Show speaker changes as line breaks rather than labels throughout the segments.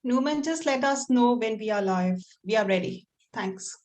Newman, just let us know when we are live. We are ready. Thanks.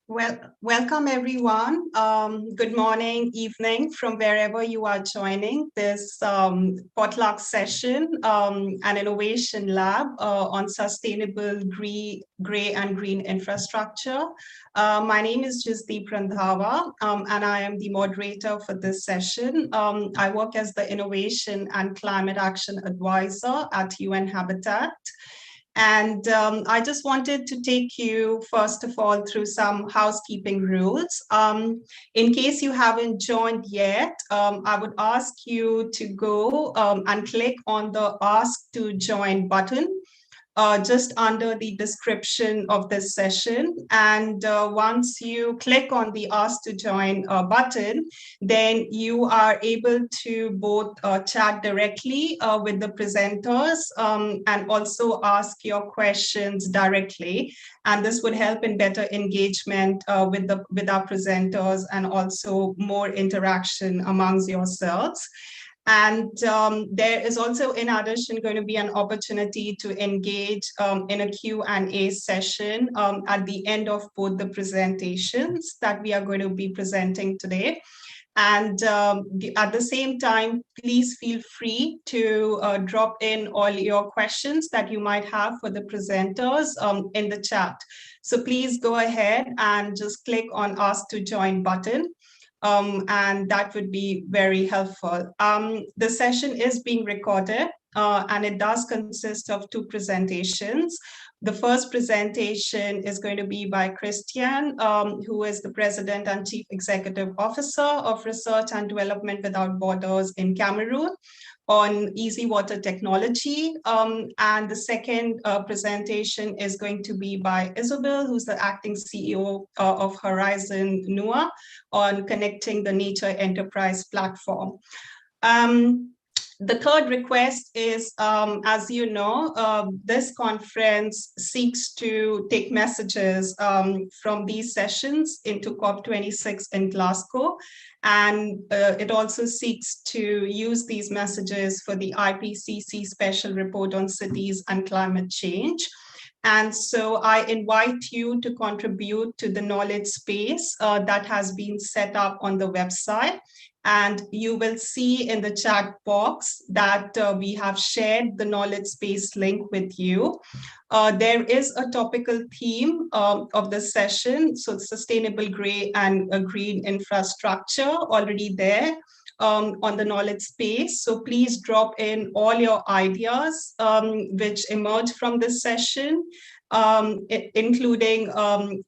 Well, welcome everyone. Good morning, evening from wherever you are joining this Potluck session, an innovation lab on sustainable gray and green infrastructure. My name is Jasdeep Randhawa, and I am the moderator for this session. I work as the Innovation and Climate Action Advisor at UN Habitat. And I just wanted to take you, first of all, through some housekeeping rules. In case you haven't joined yet, I would ask you to go and click on the Ask to Join button just under the description of this session. And once you click on the Ask to Join button, then you are able to both chat directly with the presenters and also ask your questions directly. And this would help in better engagement with our presenters and also more interaction amongst yourselves. And there is also, in addition, going to be an opportunity to engage in a Q&A session at the end of both the presentations that we are going to be presenting today. And at the same time, please feel free to drop in all your questions that you might have for the presenters in the chat. So please go ahead and just click on Ask to Join button. And that would be very helpful. The session is being recorded and it does consist of two presentations. The first presentation is going to be by Christian, who is the President and Chief Executive Officer of Research and Development Without Borders in Cameroon on easy water technology. And the second presentation is going to be by Isabel, who's the acting CEO of Horizon NUA on connecting the nature enterprise platform. The third request is, as you know, this conference seeks to take messages from these sessions into COP26 in Glasgow. And it also seeks to use these messages for the IPCC Special Report on Cities and Climate Change. And so I invite you to contribute to the knowledge space that has been set up on the website. And you will see in the chat box that we have shared the knowledge space link with you. There is a topical theme of the session, so sustainable gray and green infrastructure already there on the knowledge space. So please drop in all your ideas which emerge from this session, including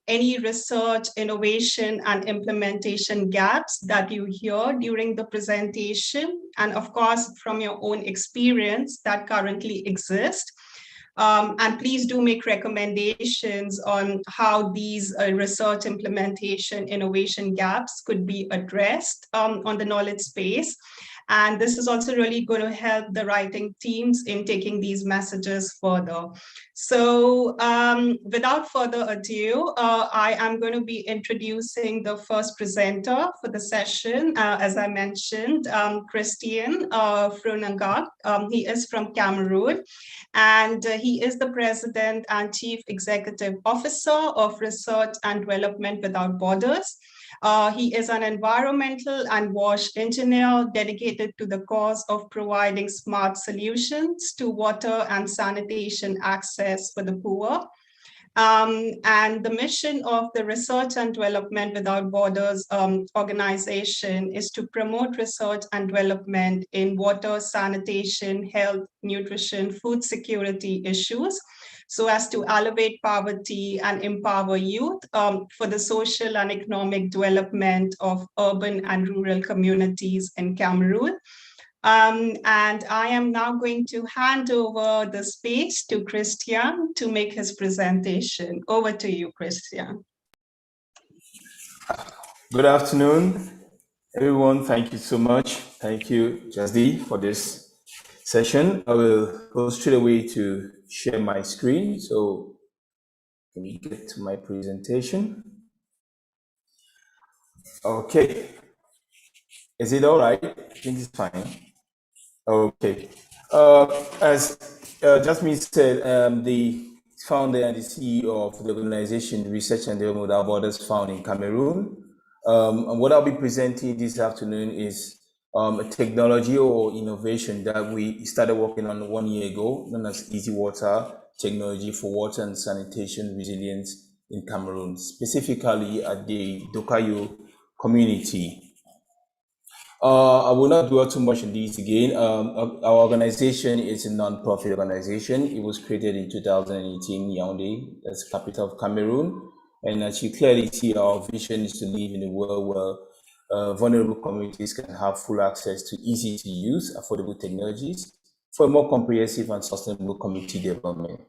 any research, innovation, and implementation gaps that you hear during the presentation, and of course, from your own experience that currently exists. And please do make recommendations on how these research, implementation, innovation gaps could be addressed on the knowledge space. And this is also really going to help the writing teams in taking these messages further. So without further ado, I am going to be introducing the first presenter for the session. As I mentioned, Christian Frunanga. He is from Cameroon, and he is the President and Chief Executive Officer of Research and Development Without Borders. He is an environmental and WASH engineer dedicated to the cause of providing smart solutions to water and sanitation access for the poor. And the mission of the Research and Development Without Borders organization is to promote research and development in water, sanitation, health, nutrition, food security issues, so as to elevate poverty and empower youth for the social and economic development of urban and rural communities in Cameroon. And I am now going to hand over the space to Christian to make his presentation. Over to you, Christian.
Good afternoon, everyone. Thank you so much. Thank you, Jazzy, for this session. I will go straight away to share my screen. So let me get to my presentation. Okay. Is it all right? I think it's fine. Okay. As Jasmine said, the founder and the CEO of the organization Research and Development Without Borders found in Cameroon. And what I'll be presenting this afternoon is a technology or innovation that we started working on 1 year ago, known as Easy Water technology for water and sanitation resilience in Cameroon, specifically at the Dokayo community. I will not dwell too much on these again. Our organization is a non-profit organization. It was created in 2018, Yaoundé, that's the capital of Cameroon. And as you clearly see, our vision is to live in a world where vulnerable communities can have full access to easy to use, affordable technologies for a more comprehensive and sustainable community development.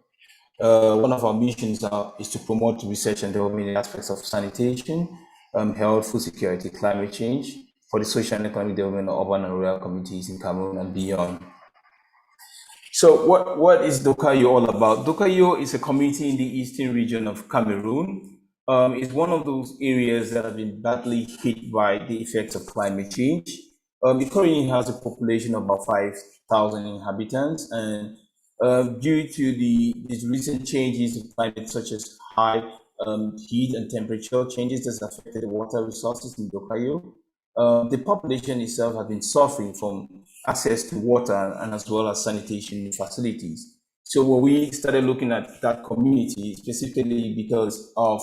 One of our missions is to promote research and development in aspects of sanitation, health, food security, climate change, for the social and economic development of urban and rural communities in Cameroon and beyond. So what is Dokayo all about? Dokayo is a community in the eastern region of Cameroon. It's one of those areas that have been badly hit by the effects of climate change. It currently has a population of about 5,000 inhabitants, and due to these recent changes in climate, such as high heat and temperature changes that affected the water resources in Dokayo, the population itself has been suffering from access to water and as well as sanitation facilities. So when we started looking at that community, specifically because of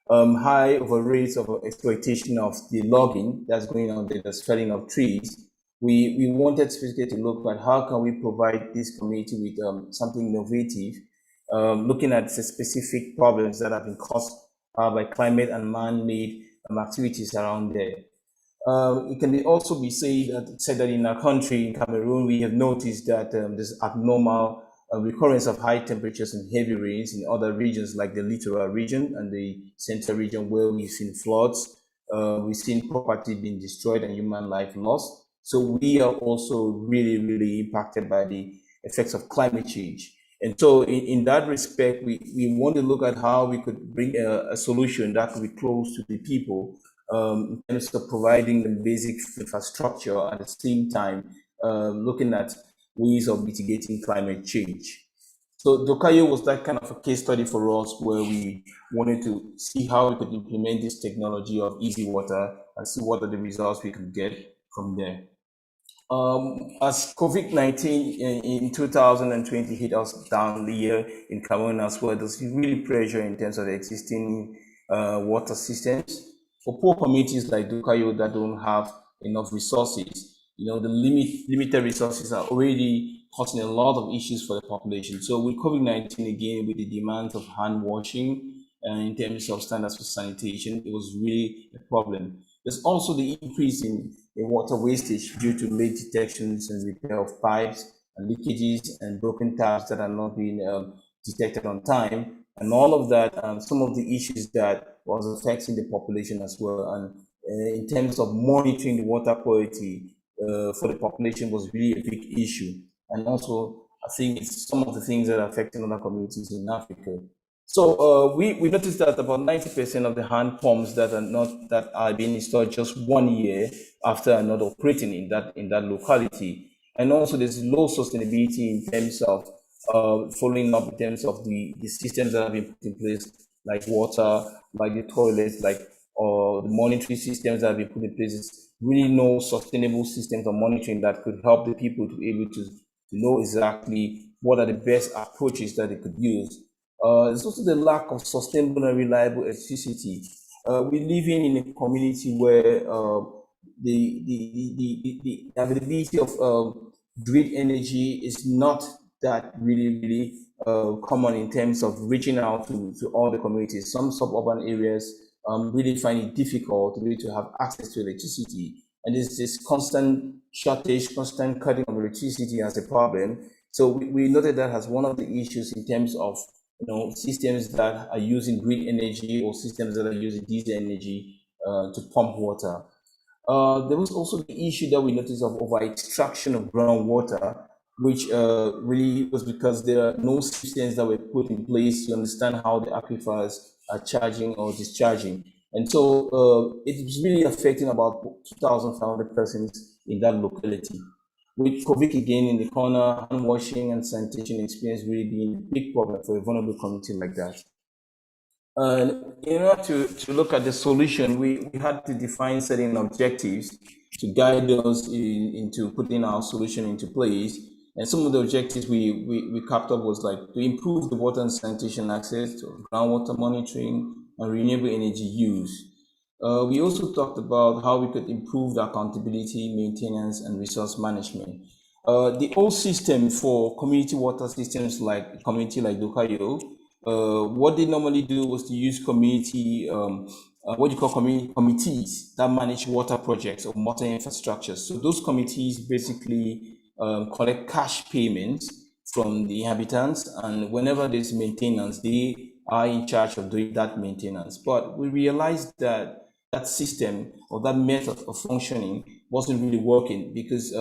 high over rates of exploitation of the logging that's going on there, the felling of trees, we wanted specifically to look at how can we provide this community with something innovative, looking at the specific problems that have been caused by climate and man-made activities around there. It can also be said that in our country, in Cameroon, we have noticed that there's abnormal recurrence of high temperatures and heavy rains in other regions like the littoral region and the central region, where we've seen floods, we've seen property being destroyed and human life lost. So we are also really, really impacted by the effects of climate change. And so in that respect, we want to look at how we could bring a solution that could be close to the people, in terms of providing the basic infrastructure at the same time, looking at ways of mitigating climate change. So Dokayo was that kind of a case study for us, where we wanted to see how we could implement this technology of easy water and see what are the results we could get from there. As COVID-19 in 2020 hit us down the year in Cameroon as well, there's really pressure in terms of the existing water systems. For poor communities like Dokayo that don't have enough resources, the limited resources are already causing a lot of issues for the population. So with COVID-19 again, with the demand of hand washing in terms of standards for sanitation, it was really a problem. There's also the increase in water wastage due to late detections and repair of pipes and leakages and broken taps that are not being detected on time. And all of that, some of the issues that was affecting the population as well. And in terms of monitoring the water quality, for the population was really a big issue. And also, I think it's some of the things that are affecting other communities in Africa. So we noticed that about 90% of the hand pumps that are being installed just 1 year after not operating in that locality, and also there's low sustainability in terms of following up in terms of the systems that have been put in place, like water, like the toilets, like or the monitoring systems that have been put in place. Is really no sustainable systems of monitoring that could help the people to be able to know exactly what are the best approaches that they could use. It's also the lack of sustainable and reliable electricity. We live in a community where the availability of grid energy is not that really common in terms of reaching out to all the communities. Some suburban areas really find it difficult really to have access to electricity. And there's this constant shortage, constant cutting of electricity as a problem. So we noted that as one of the issues in terms of systems that are using grid energy or systems that are using diesel energy to pump water. There was also the issue that we noticed of over extraction of groundwater, which really was because there are no systems that were put in place to understand how the aquifers are charging or discharging. And so it's really affecting about 2,500 persons in that locality. With COVID again in the corner, hand washing and sanitation experience really being a big problem for a vulnerable community like that. In order to look at the solution, we had to define certain objectives to guide us into putting our solution into place. And some of the objectives we capped up was like to improve the water and sanitation access, to groundwater monitoring, and renewable energy use. We also talked about how we could improve the accountability, maintenance, and resource management. The old system for community water systems like community like Dokayo, what they normally do was to use community, what you call community committees that manage water projects or water infrastructure. So those committees basically collect cash payments from the inhabitants, and whenever there's maintenance, they are in charge of doing that maintenance. But we realized that that system or that method of functioning wasn't really working because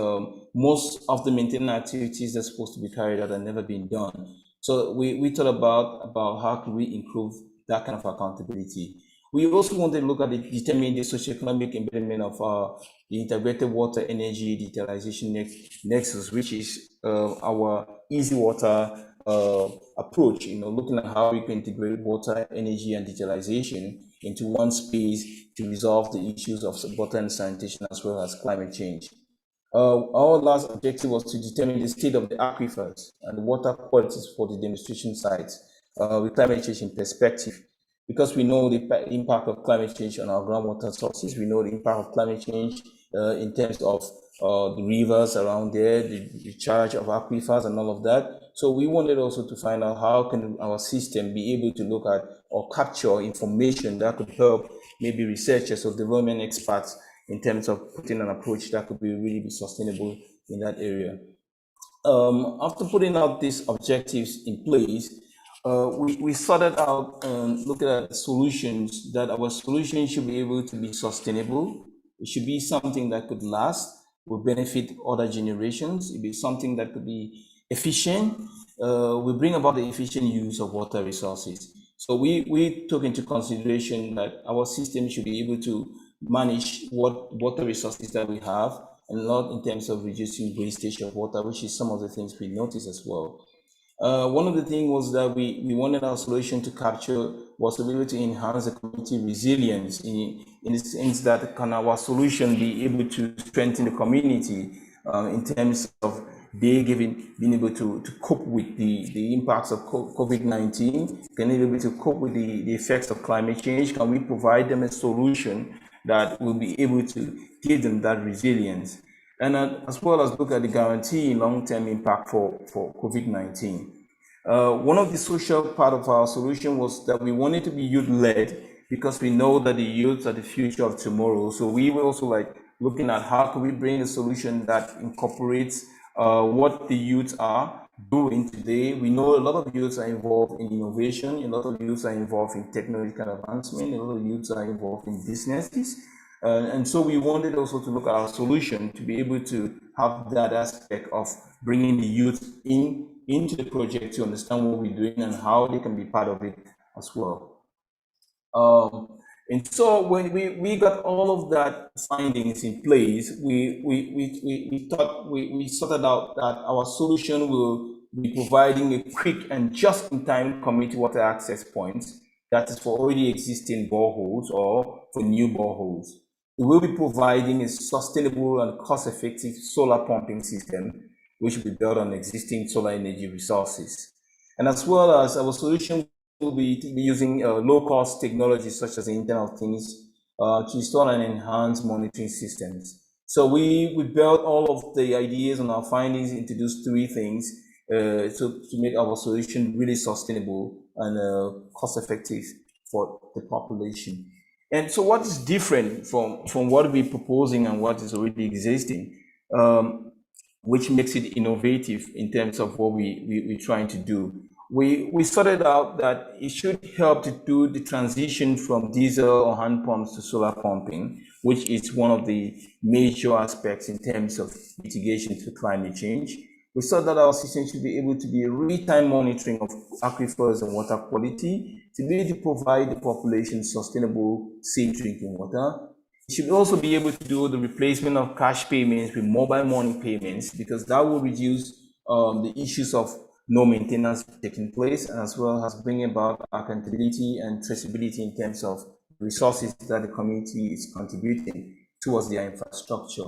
most of the maintenance activities that's supposed to be carried out are never being done. So we thought about how could we improve that kind of accountability. We also wanted to look at determining the socioeconomic embedment of the integrated water energy digitalization nexus, which is our easy water approach, looking at how we can integrate water, energy, and digitalization into one space to resolve the issues of water and sanitation as well as climate change. Our last objective was to determine the state of the aquifers and the water qualities for the demonstration sites with climate change in perspective. Because we know the impact of climate change on our groundwater sources, we know the impact of climate change in terms of the rivers around there, the charge of aquifers and all of that. So we wanted also to find out how can our system be able to look at or capture information that could help maybe researchers or development experts in terms of putting an approach that could really be sustainable in that area. After putting out these objectives in place, we started out looking at solutions that our solution should be able to be sustainable. It should be something that could last, will benefit other generations. It be something that could be efficient. We bring about the efficient use of water resources. So we took into consideration that our system should be able to manage what water resources that we have, and not in terms of reducing wastage of water, which is some of the things we notice as well. One of the things was that we wanted our solution to capture was to be able to enhance the community resilience in the sense that can our solution be able to strengthen the community in terms of being able to cope with the impacts of COVID-19, can they be able to cope with the effects of climate change? Can we provide them a solution that will be able to give them that resilience? And as well as look at the guarantee long-term impact for COVID-19. One of the social part of our solution was that we wanted to be youth-led because we know that the youth are the future of tomorrow. So we were also like looking at how can we bring a solution that incorporates what the youths are doing today. We know a lot of youths are involved in innovation, a lot of youths are involved in technological advancement, a lot of youths are involved in businesses. And so we wanted also to look at our solution to be able to have that aspect of bringing the youth into the project to understand what we're doing and how they can be part of it as well. And so when we got all of that findings in place, we thought we sorted out that our solution will be providing a quick and just-in-time community water access points that is for already existing boreholes or for new boreholes. We will be providing a sustainable and cost-effective solar pumping system, which will be built on existing solar energy resources. And as well as our solution will be using low-cost technologies such as the Internet of Things to install and enhance monitoring systems. So we built all of the ideas and our findings into those three things to make our solution really sustainable and cost-effective for the population. And so what is different from what we're proposing and what is already existing, which makes it innovative in terms of what we're trying to do? We sorted out that it should help to do the transition from diesel or hand pumps to solar pumping, which is one of the major aspects in terms of mitigation to climate change. We saw that our system should be able to be a real-time monitoring of aquifers and water quality to be able to provide the population sustainable, safe drinking water. It should also be able to do the replacement of cash payments with mobile money payments, because that will reduce the issues of no maintenance taking place, as well as bringing about accountability and traceability in terms of resources that the community is contributing towards their infrastructure.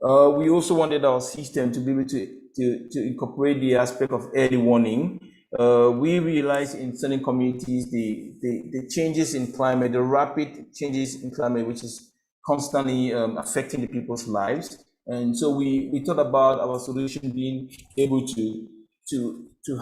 We also wanted our system to be able to incorporate the aspect of early warning. We realized in certain communities the changes in climate, the rapid changes in climate, which is constantly affecting the people's lives. And so we thought about our solution being able to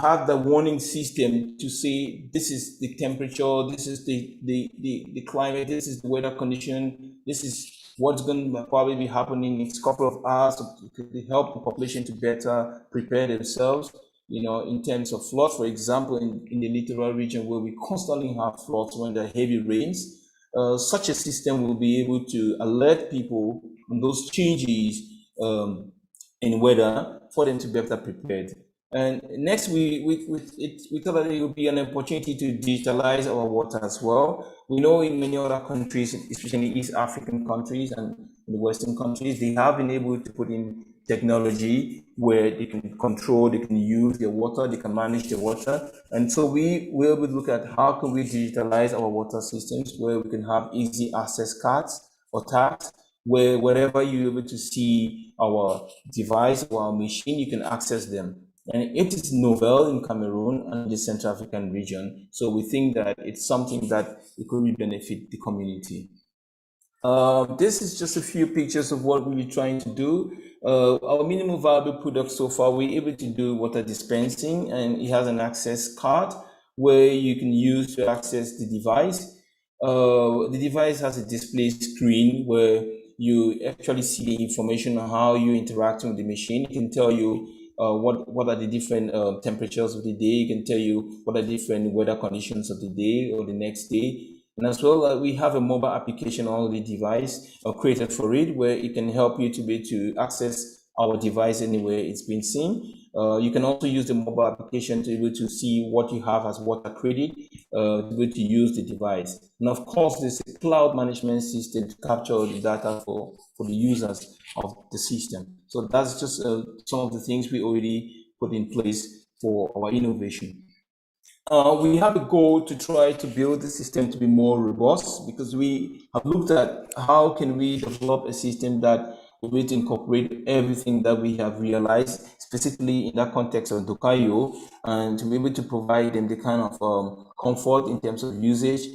have the warning system to say this is the temperature, this is the climate, this is the weather condition, this is what's going to probably be happening in the next couple of hours to help the population to better prepare themselves, in terms of floods, for example, in the littoral region where we constantly have floods when there are heavy rains. Such a system will be able to alert people on those changes in weather for them to be better prepared. And next, we thought that it would be an opportunity to digitalize our water as well. We know in many other countries, especially East African countries and the Western countries, they have been able to put in technology where they can control, they can use their water, they can manage their water. And so we will look at how can we digitalize our water systems where we can have easy access cards or tags, where wherever you're able to see our device or our machine, you can access them. And it is novel in Cameroon and the Central African region. So we think that it's something that it could really benefit the community. This is just a few pictures of what we're trying to do. Our minimum viable product so far, we're able to do water dispensing, and it has an access card where you can use to access the device. The device has a display screen where you actually see the information on how you're interacting with the machine. It can tell you what are the different temperatures of the day. It can tell you what are the different weather conditions of the day or the next day. And as well, we have a mobile application on the device created for it, where it can help you to be able to access our device anywhere it's been seen. You can also use the mobile application to be able to see what you have as water credit, to be able to use the device. And of course, there's a cloud management system to capture the data for the users of the system. So that's just some of the things we already put in place for our innovation. We have a goal to try to build the system to be more robust, because we have looked at how can we develop a system that will incorporate everything that we have realized, specifically in that context of Dokayo, and to be able to provide them the kind of comfort in terms of usage,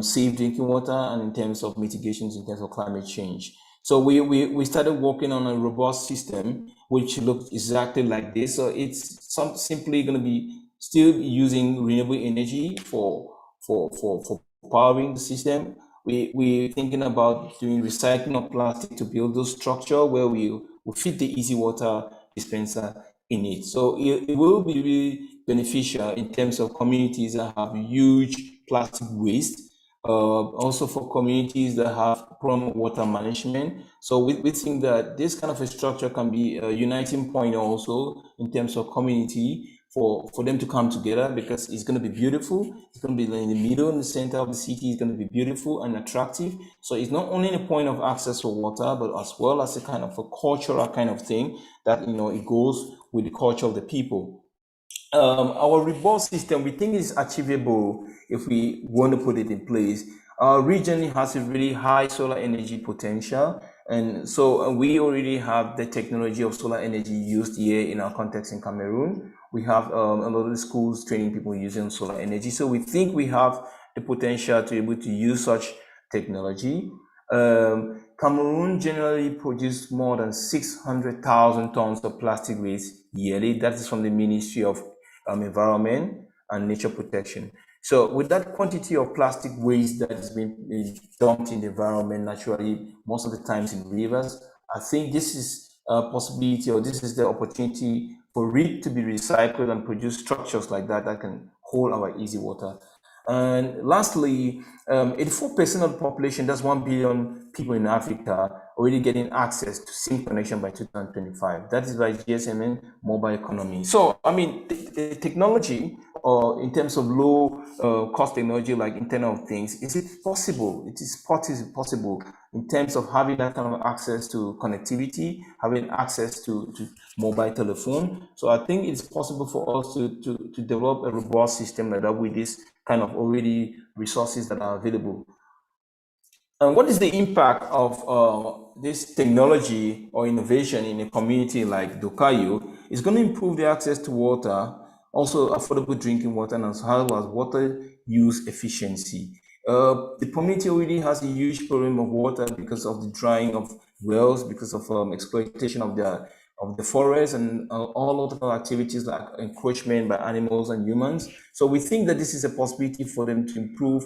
safe drinking water, and in terms of mitigations in terms of climate change. So we started working on a robust system which looks exactly like this. So it's simply going to be still using renewable energy for powering the system. We're thinking about doing recycling of plastic to build those structure where we fit the easy water dispenser in it. So it will be really beneficial in terms of communities that have huge plastic waste. also for communities that have problem with water management. So we think that this kind of a structure can be a uniting point also in terms of community for them to come together, because it's going to be beautiful. It's going to be in the middle, in the center of the city. It's going to be beautiful and attractive. So it's not only a point of access for water, but as well as a kind of a cultural kind of thing that, it goes with the culture of the people. Our reward system, we think is achievable if we want to put it in place. Our region has a really high solar energy potential, and so we already have the technology of solar energy used here in our context in Cameroon. We have a lot of the schools training people using solar energy, so we think we have the potential to be able to use such technology. Cameroon generally produces more than 600,000 tons of plastic waste yearly. That is from the Ministry of Environment and Nature Protection. So with that quantity of plastic waste that is being dumped in the environment naturally, most of the times in rivers, I think this is a possibility, or this is the opportunity for it to be recycled and produce structures like that can hold our easy water. And lastly, 84% of the population, that's 1 billion people in Africa, already getting access to SIM connection by 2025. That is by GSM mobile economy. So, I mean, the technology, or in terms of low cost technology like Internet of Things, is it possible? It is possible in terms of having that kind of access to connectivity, having access to mobile telephone. So I think it's possible for us to develop a robust system like that with this kind of already resources that are available. And what is the impact of this technology or innovation in a community like Dokayo? It's going to improve the access to water, also affordable drinking water, and as well as water use efficiency. The community already has a huge problem of water because of the drying of wells, because of exploitation of the forest, and all other activities like encroachment by animals and humans. So we think that this is a possibility for them to improve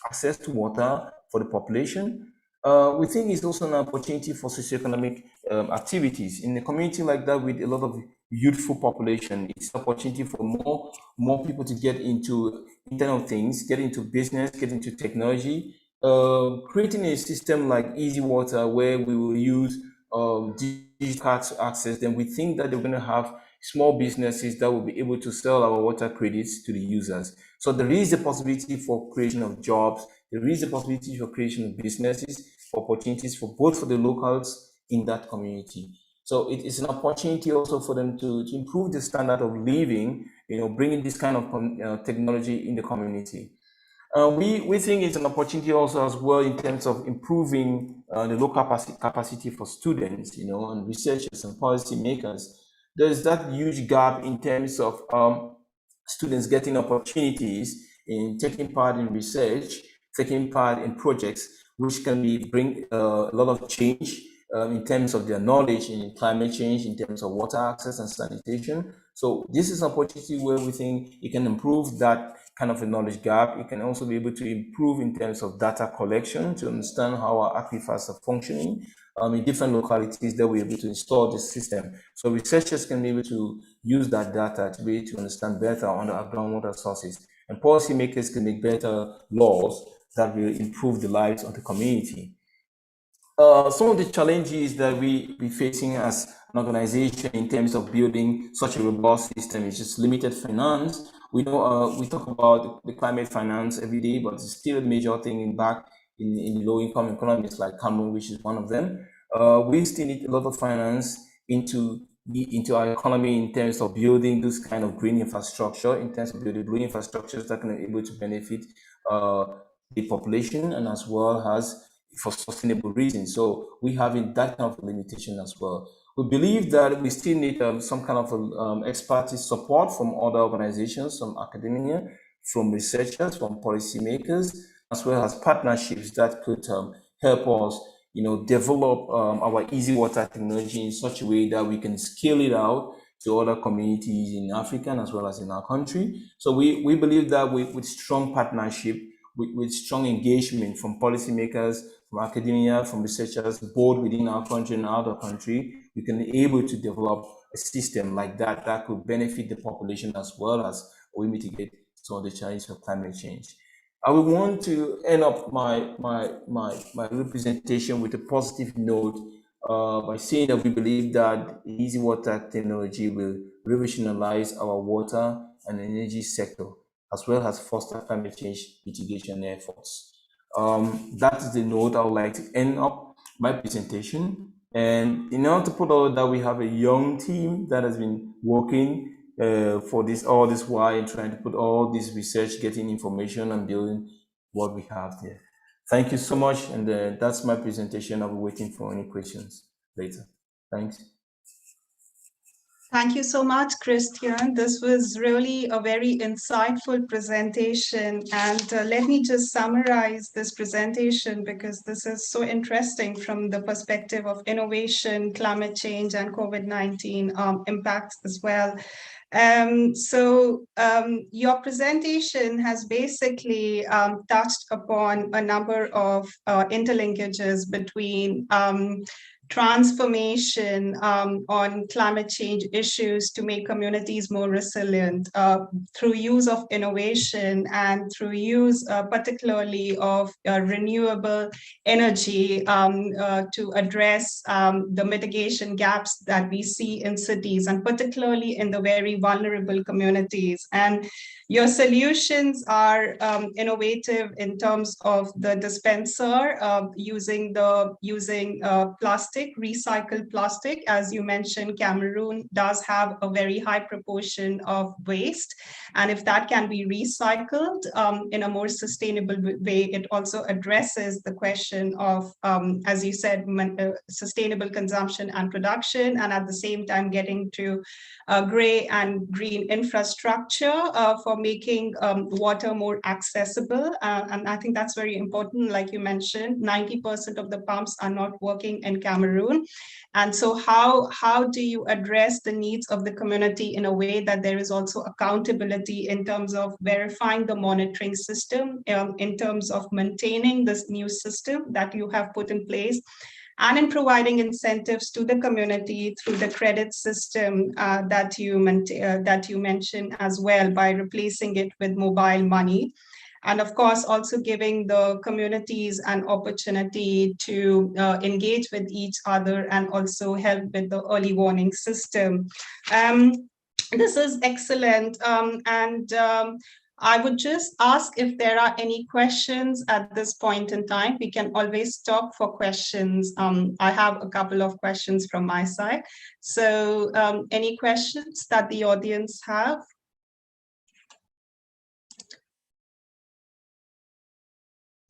access to water for the population. We think it's also an opportunity for socioeconomic activities in a community like that with a lot of youthful population. It's an opportunity for more people to get into Internet of Things, get into business, get into technology. Creating a system like Easy Water where we will use digital cards to access them. We think that they're going to have small businesses that will be able to sell our water credits to the users. So there is a possibility for creation of jobs. There is a possibility for creation of businesses, for opportunities for both for the locals in that community. So it is an opportunity also for them to improve the standard of living, bringing this kind of technology in the community. We think it's an opportunity also as well in terms of improving the local capacity for students, and researchers and policymakers. There's that huge gap in terms of students getting opportunities in taking part in research, taking part in projects, which can bring a lot of change in terms of their knowledge in climate change, in terms of water access and sanitation. So this is an opportunity where we think it can improve that kind of a knowledge gap. It can also be able to improve in terms of data collection to understand how our aquifers are functioning in different localities that we're able to install this system. So researchers can be able to use that data to be able to understand better on our groundwater sources. And policymakers can make better laws that will improve the lives of the community. Some of the challenges that we're facing as an organization in terms of building such a robust system is just limited finance. We know we talk about the climate finance every day, but it's still a major thing back in low-income economies like Cameroon, which is one of them. We still need a lot of finance into our economy in terms of building this kind of green infrastructure, in terms of building green infrastructures that can be able to benefit the population and as well as for sustainable reasons. So we have that kind of limitation as well. We believe that we still need some kind of expertise support from other organizations, from academia, from researchers, from policymakers, as well as partnerships that could help us, develop our easy water technology in such a way that we can scale it out to other communities in Africa as well as in our country. So we believe that with strong partnership, with strong engagement from policymakers, from academia, from researchers, both within our country and out of country, we can be able to develop a system like that could benefit the population as well as we mitigate some of the challenges of climate change. I would want to end up my representation with a positive note by saying that we believe that easy water technology will revolutionize our water and energy sector, as well as foster climate change mitigation efforts. That is the note I would like to end up my presentation. And in order to put all that, we have a young team that has been working for this all this while and trying to put all this research, getting information and building what we have there. Thank you so much, and that's my presentation. I'll be waiting for any questions later. Thanks.
Thank you so much, Christian. This was really a very insightful presentation. And let me just summarize this presentation because this is so interesting from the perspective of innovation, climate change, and COVID-19 impacts as well. Your presentation has basically touched upon a number of interlinkages between transformation on climate change issues to make communities more resilient through use of innovation and through use particularly of renewable energy to address the mitigation gaps that we see in cities and particularly in the very vulnerable communities. And your solutions are innovative in terms of the dispenser using plastic, recycled plastic. As you mentioned, Cameroon does have a very high proportion of waste. And if that can be recycled in a more sustainable way, it also addresses the question of, as you said, sustainable consumption and production, and at the same time getting to gray and green infrastructure for making water more accessible. And I think that's very important. Like you mentioned, 90% of the pumps are not working in Cameroon. And so how do you address the needs of the community in a way that there is also accountability in terms of verifying the monitoring system, in terms of maintaining this new system that you have put in place, and in providing incentives to the community through the credit system that you mentioned as well, by replacing it with mobile money. And of course, also giving the communities an opportunity to engage with each other and also help with the early warning system. This is excellent. I would just ask if there are any questions at this point in time. We can always stop for questions. I have a couple of questions from my side. So any questions that the audience have?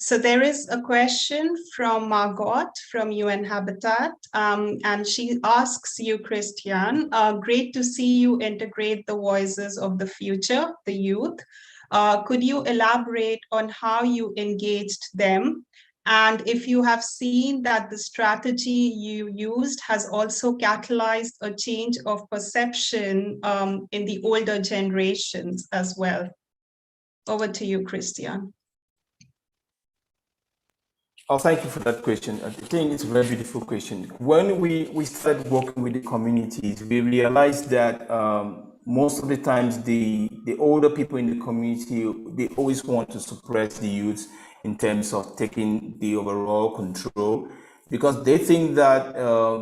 So there is a question from Margot from UN Habitat, and she asks you, Christian, great to see you integrate the voices of the future, the youth. Could you elaborate on how you engaged them? And if you have seen that the strategy you used has also catalyzed a change of perception in the older generations as well. Over to you, Christian.
Oh, thank you for that question. I think it's a very beautiful question. When we started working with the communities, we realized that most of the times the older people in the community, they always want to suppress the youth in terms of taking the overall control, because they think that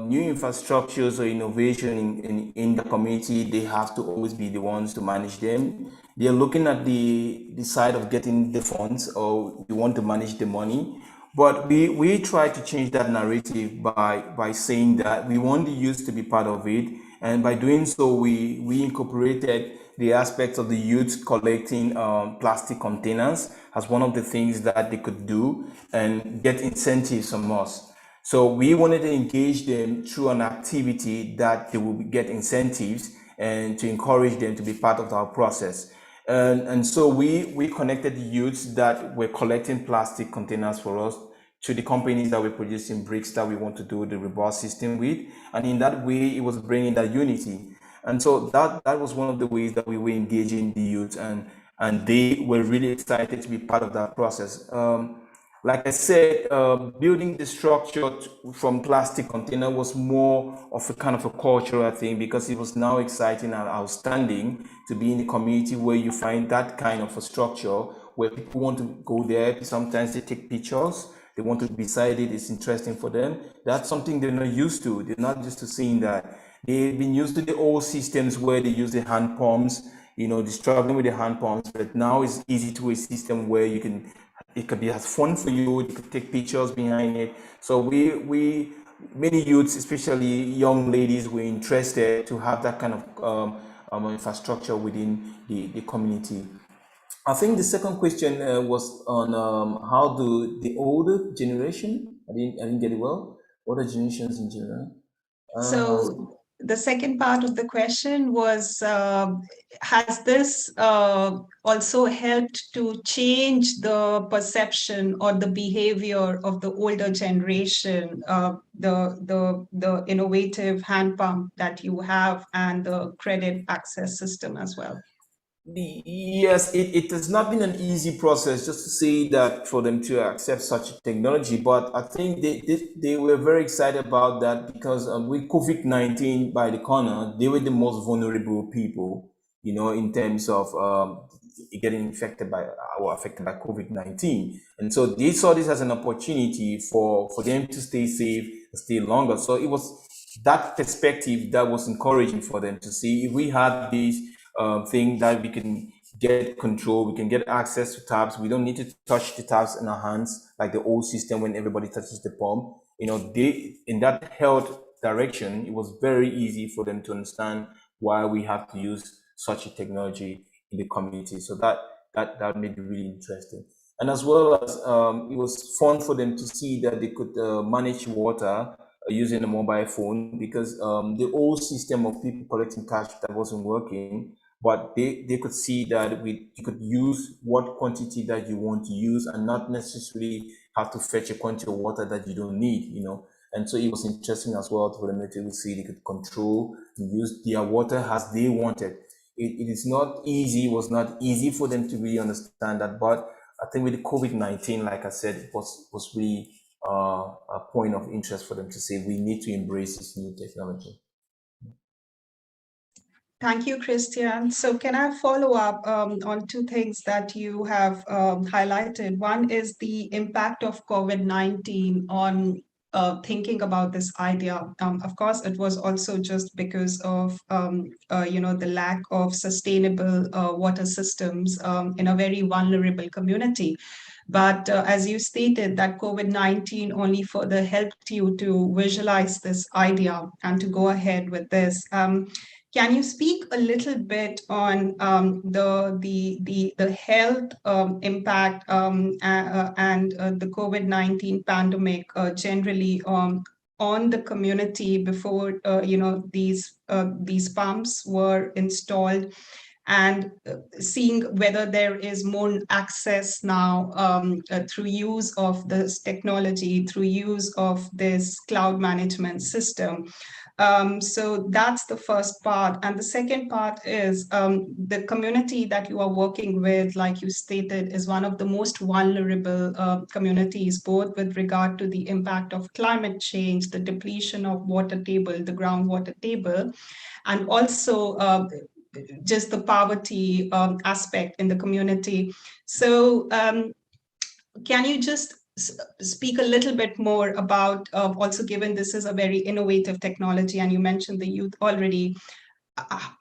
new infrastructures or innovation in the community, they have to always be the ones to manage them. They're looking at the side of getting the funds, or you want to manage the money. But we try to change that narrative by saying that we want the youth to be part of it. And by doing so, we incorporated the aspects of the youth collecting plastic containers as one of the things that they could do and get incentives from us. So we wanted to engage them through an activity that they will get incentives and to encourage them to be part of our process. And so we connected the youths that were collecting plastic containers for us to the companies that were producing bricks that we want to do the rebar system with. And in that way, it was bringing that unity. And so that was one of the ways that we were engaging the youth, and they were really excited to be part of that process. Like I said, building the structure from plastic container was more of a kind of a cultural thing because it was now exciting and outstanding to be in a community where you find that kind of a structure where people want to go there. Sometimes they take pictures. They want to be beside it. It's interesting for them. That's something they're not used to. They're not used to seeing that. They've been used to the old systems where they use the hand pumps, they're struggling with the hand pumps, but now it's easy to a system where it could be as fun for you. You could take pictures behind it. So many youths, especially young ladies, were interested to have that kind of infrastructure within the community. I think the second question was on how do the older generation, I didn't get it well, older generations in general.
So the second part of the question was, has this also helped to change the perception or the behavior of the older generation, the innovative hand pump that you have and the credit access system as well?
Yes, it has not been an easy process just to say that for them to accept such technology, but I think they were very excited about that because with COVID-19 by the corner, they were the most vulnerable people, in terms of getting infected by or affected by COVID-19. And so they saw this as an opportunity for them to stay safe, stay longer. So it was that perspective that was encouraging for them to see if we had this thing that we can get control, we can get access to tabs. We don't need to touch the tabs in our hands like the old system when everybody touches the pump. They in that health direction, it was very easy for them to understand why we have to use such a technology in the community. So that made it really interesting. And as well as it was fun for them to see that they could manage water using a mobile phone because the old system of people collecting cash that wasn't working, but they could see that you could use what quantity that you want to use and not necessarily have to fetch a quantity of water that you don't need. And so it was interesting as well for them to see they could control and use their water as they wanted. It is not easy, it was not easy for them to really understand that, but I think with the COVID-19, like I said, it was really a point of interest for them to say we need to embrace this new technology.
Thank you, Christian. So can I follow up on two things that you have highlighted? One is the impact of COVID-19 on thinking about this idea. Of course, it was also just because of the lack of sustainable water systems in a very vulnerable community. But as you stated, that COVID-19 only further helped you to visualize this idea and to go ahead with this. Can you speak a little bit on the health impact and the COVID-19 pandemic generally on the community before these pumps were installed, and seeing whether there is more access now through use of this technology, through use of this cloud management system? So that's the first part. And the second part is the community that you are working with, like you stated, is one of the most vulnerable communities, both with regard to the impact of climate change, the depletion of water table, the groundwater table, and also just the poverty aspect in the community. So can you just speak a little bit more about, also given this is a very innovative technology and you mentioned the youth already,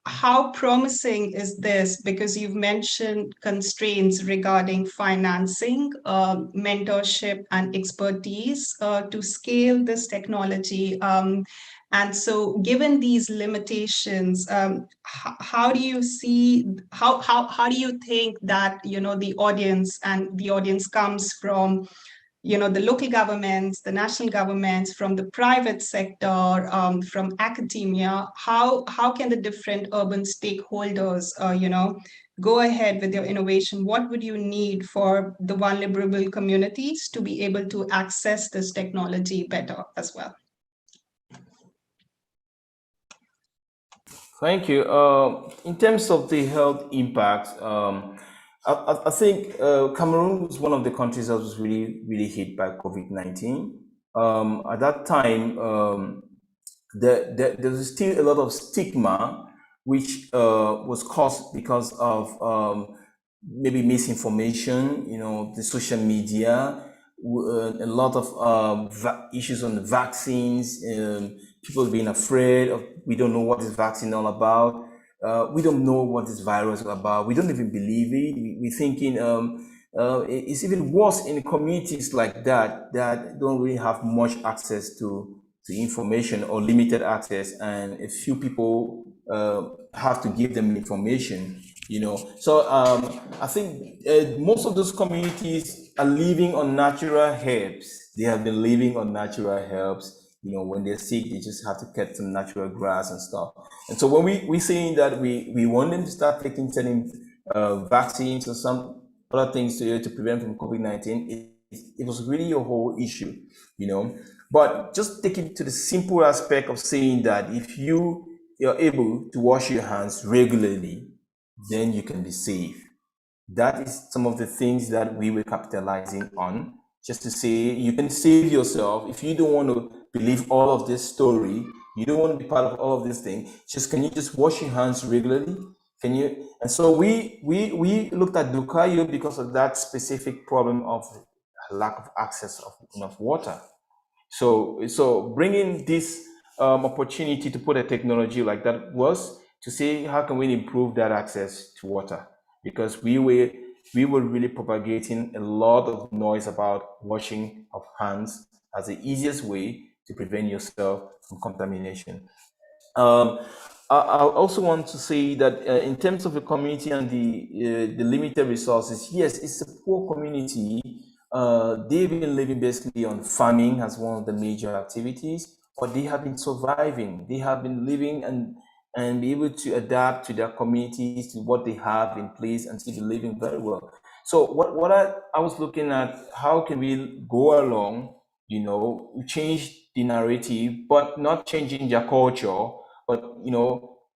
how promising is this? Because you've mentioned constraints regarding financing, mentorship, and expertise to scale this technology. And so given these limitations, how do you see, how do you think that, the audience comes from, the local governments, the national governments, from the private sector, from academia? How can the different urban stakeholders, go ahead with your innovation? What would you need for the vulnerable communities to be able to access this technology better as well?
Thank you. In terms of the health impact, I think Cameroon was one of the countries that was really, really hit by COVID-19. At that time, there was still a lot of stigma, which was caused because of maybe misinformation, the social media, a lot of issues on the vaccines, people being afraid of, we don't know what this vaccine all about. We don't know what this virus is about. We don't even believe it. We're thinking it's even worse in communities like that don't really have much access to information or limited access, and a few people have to give them information. So I think most of those communities are living on natural herbs. They have been living on natural herbs. When they're sick, they just have to cut some natural grass and stuff. And so when we're saying that we want them to start taking certain vaccines or some other things to prevent from COVID-19, it was really a whole issue. But just take it to the simple aspect of saying that if you're able to wash your hands regularly, then you can be safe. That is some of the things that we were capitalizing on, just to say you can save yourself. If you don't want to believe all of this story, you don't want to be part of all of this thing, can you just wash your hands regularly? Can you? And so we looked at Dukayo because of that specific problem of lack of access of enough water. So bringing this opportunity to put a technology like that was to say, how can we improve that access to water? Because we were really propagating a lot of noise about washing of hands as the easiest way to prevent yourself from contamination. Um, I also want to say that in terms of the community and the limited resources, yes, it's a poor community. They've been living basically on farming as one of the major activities, but they have been surviving. They have been living and be able to adapt to their communities, to what they have in place, and still be living very well. So what I was looking at, how can we go along, change the narrative, but not changing their culture, but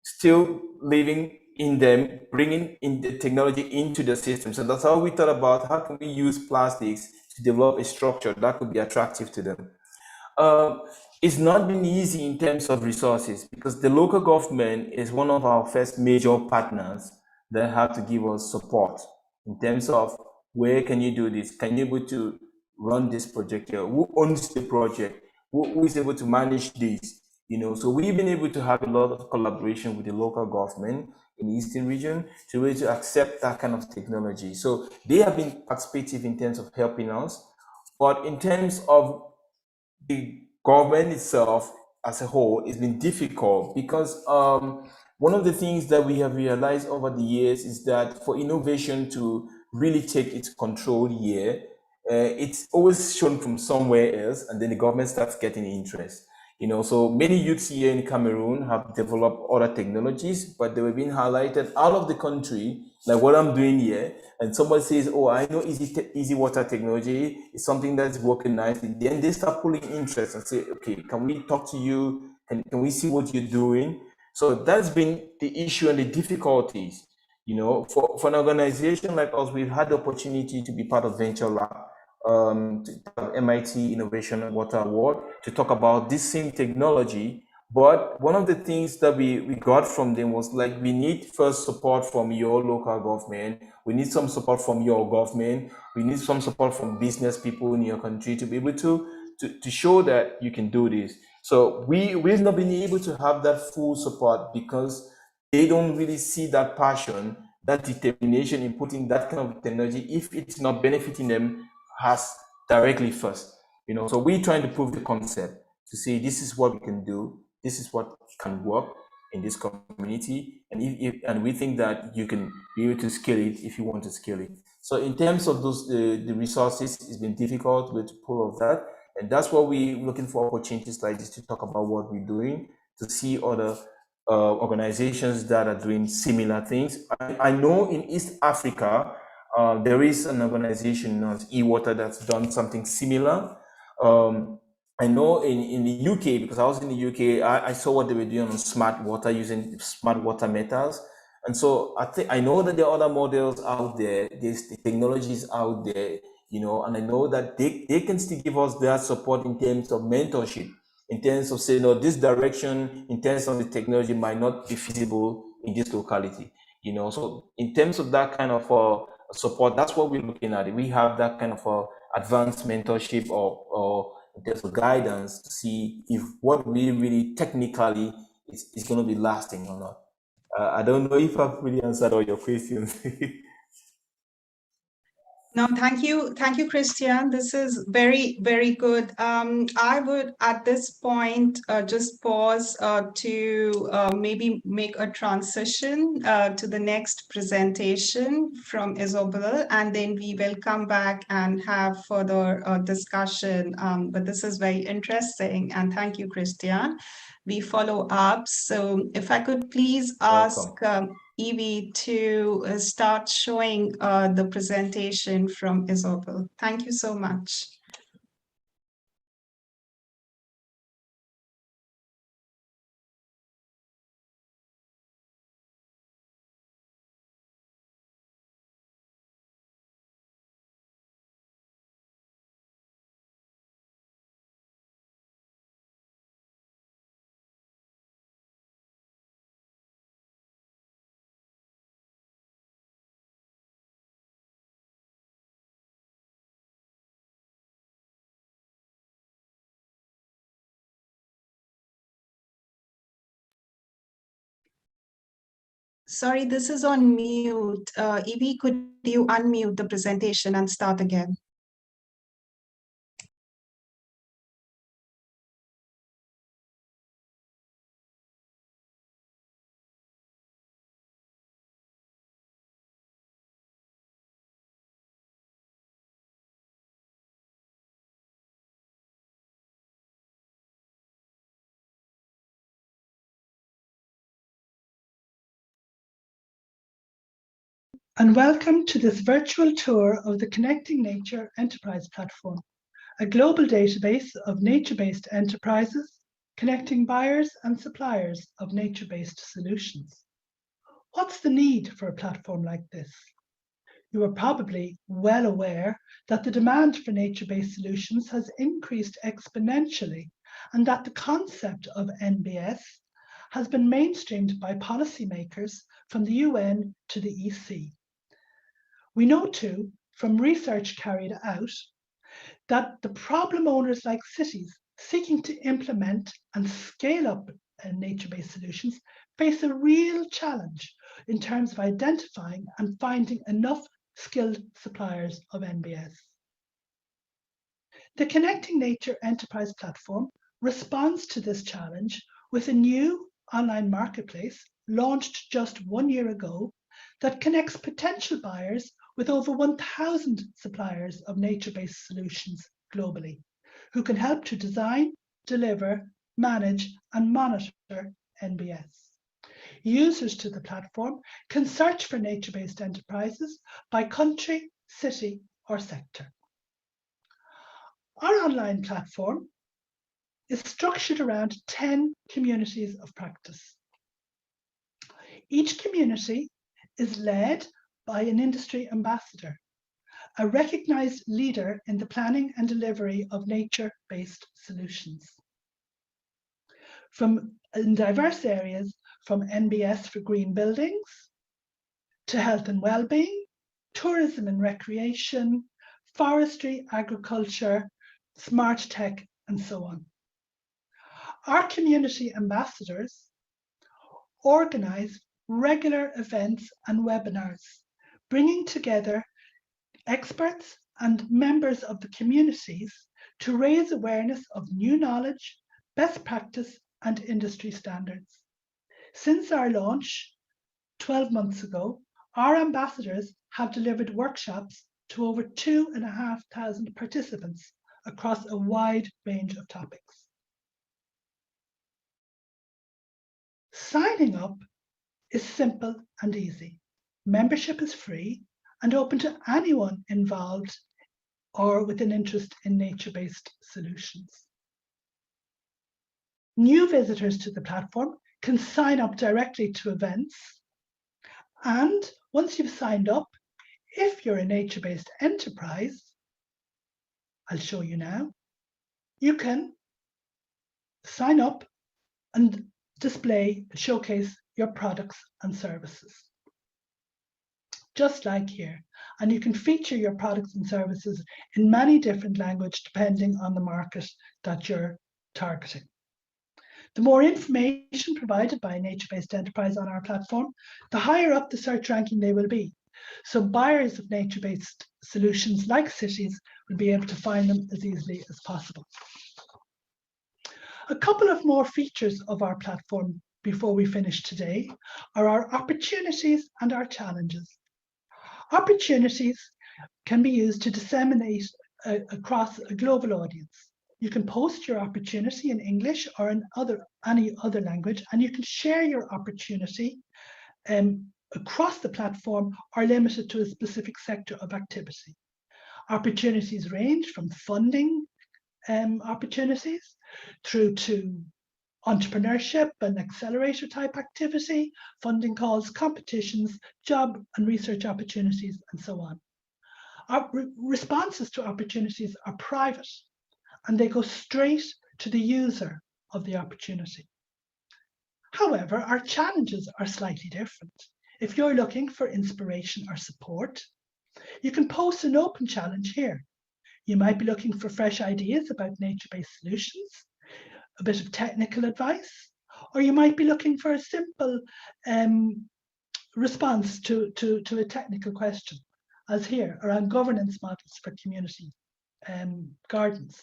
still living in them, bringing in the technology into the system. So that's how we thought about how can we use plastics to develop a structure that could be attractive to them. It's not been easy in terms of resources, because the local government is one of our first major partners that have to give us support in terms of where can you do this? Can you be able to run this project here? Who owns the project? Who is able to manage this? So we've been able to have a lot of collaboration with the local government in the Eastern region to be able to accept that kind of technology. So they have been participative in terms of helping us, but in terms of the government itself as a whole, it's been difficult because one of the things that we have realized over the years is that for innovation to really take its control here, it's always shown from somewhere else, and then the government starts getting interest. So many youths here in Cameroon have developed other technologies, but they were being highlighted out of the country, like what I'm doing here. And somebody says, "Oh, I know easy water technology is something that's working nicely." Then they start pulling interest and say, "Okay, can we talk to you? Can we see what you're doing?" So that's been the issue and the difficulties. For an organization like us, we've had the opportunity to be part of Venture Lab, MIT Innovation Water Award, to talk about this same technology. But one of the things that we got from them was like, we need first support from your local government. We need some support from your government. We need some support from business people in your country to be able to show that you can do this. So we've not been able to have that full support because they don't really see that passion, that determination in putting that kind of technology, if it's not benefiting them, has directly first. So we're trying to prove the concept to say this is what we can do, this is what can work in this community, and we think that you can be able to scale it if you want to scale it. So in terms of those the resources, it's been difficult to pull off that, and that's why we're looking for opportunities like this to talk about what we're doing, to see other organizations that are doing similar things. I know in East Africa, there is an organization known as eWater that's done something similar. I know in the UK, because I was in the UK, I saw what they were doing on smart water, using smart water meters. And so I know that there are other models out there, there's the technologies out there, and I know that they can still give us that support in terms of mentorship, in terms of saying, no, this direction, in terms of the technology might not be feasible in this locality, So in terms of that kind of support, that's what we're looking at. We have that kind of advanced mentorship or in terms of guidance to see if what really, really technically is going to be lasting or not. I don't know if I've really answered all your questions.
No, thank you, Christian. This is very, very good. I would at this point just pause to maybe make a transition to the next presentation from Isabel, and then we will come back and have further discussion. But this is very interesting, and thank you, Christian. We follow up. So if I could please ask Evie to start showing the presentation from Isabel. Thank you so much. Sorry, this is on mute. Evie, could you unmute the presentation and start again?
And welcome to this virtual tour of the Connecting Nature Enterprise Platform, a global database of nature-based enterprises connecting buyers and suppliers of nature-based solutions. What's the need for a platform like this? You are probably well aware that the demand for nature-based solutions has increased exponentially, and that the concept of NBS has been mainstreamed by policymakers from the UN to the EC. We know too, from research carried out, that the problem owners like cities seeking to implement and scale up nature-based solutions face a real challenge in terms of identifying and finding enough skilled suppliers of NBS. The Connecting Nature Enterprise Platform responds to this challenge with a new online marketplace launched just 1 year ago that connects potential buyers with over 1,000 suppliers of nature-based solutions globally, who can help to design, deliver, manage, and monitor NBS. Users to the platform can search for nature-based enterprises by country, city, or sector. Our online platform is structured around 10 communities of practice. Each community is led by an industry ambassador, a recognized leader in the planning and delivery of nature-based solutions. In diverse areas, from NBS for green buildings, to health and well-being, tourism and recreation, forestry, agriculture, smart tech, and so on. Our community ambassadors organize regular events and webinars, bringing together experts and members of the communities to raise awareness of new knowledge, best practice, and industry standards. Since our launch 12 months ago, our ambassadors have delivered workshops to over 2,500 participants across a wide range of topics. Signing up is simple and easy. Membership is free and open to anyone involved or with an interest in nature-based solutions. New visitors to the platform can sign up directly to events And once you've signed up, if you're a nature-based enterprise, I'll show you now, you can sign up and showcase your products and services, just like here. And you can feature your products and services in many different languages depending on the market that you're targeting. The more information provided by a nature-based enterprise on our platform, the higher up the search ranking they will be. So buyers of nature-based solutions like cities will be able to find them as easily as possible. A couple of more features of our platform before we finish today are our opportunities and our challenges. Opportunities can be used to disseminate across a global audience. You can post your opportunity in English or in any other language, and you can share your opportunity across the platform or limit it to a specific sector of activity. Opportunities range from funding opportunities through to entrepreneurship and accelerator type activity, funding calls, competitions, job and research opportunities, and so on. Our responses to opportunities are private and they go straight to the user of the opportunity. However, our challenges are slightly different. If you're looking for inspiration or support, you can post an open challenge here. You might be looking for fresh ideas about nature-based solutions, a bit of technical advice, or you might be looking for a simple response to a technical question, as here, around governance models for community gardens.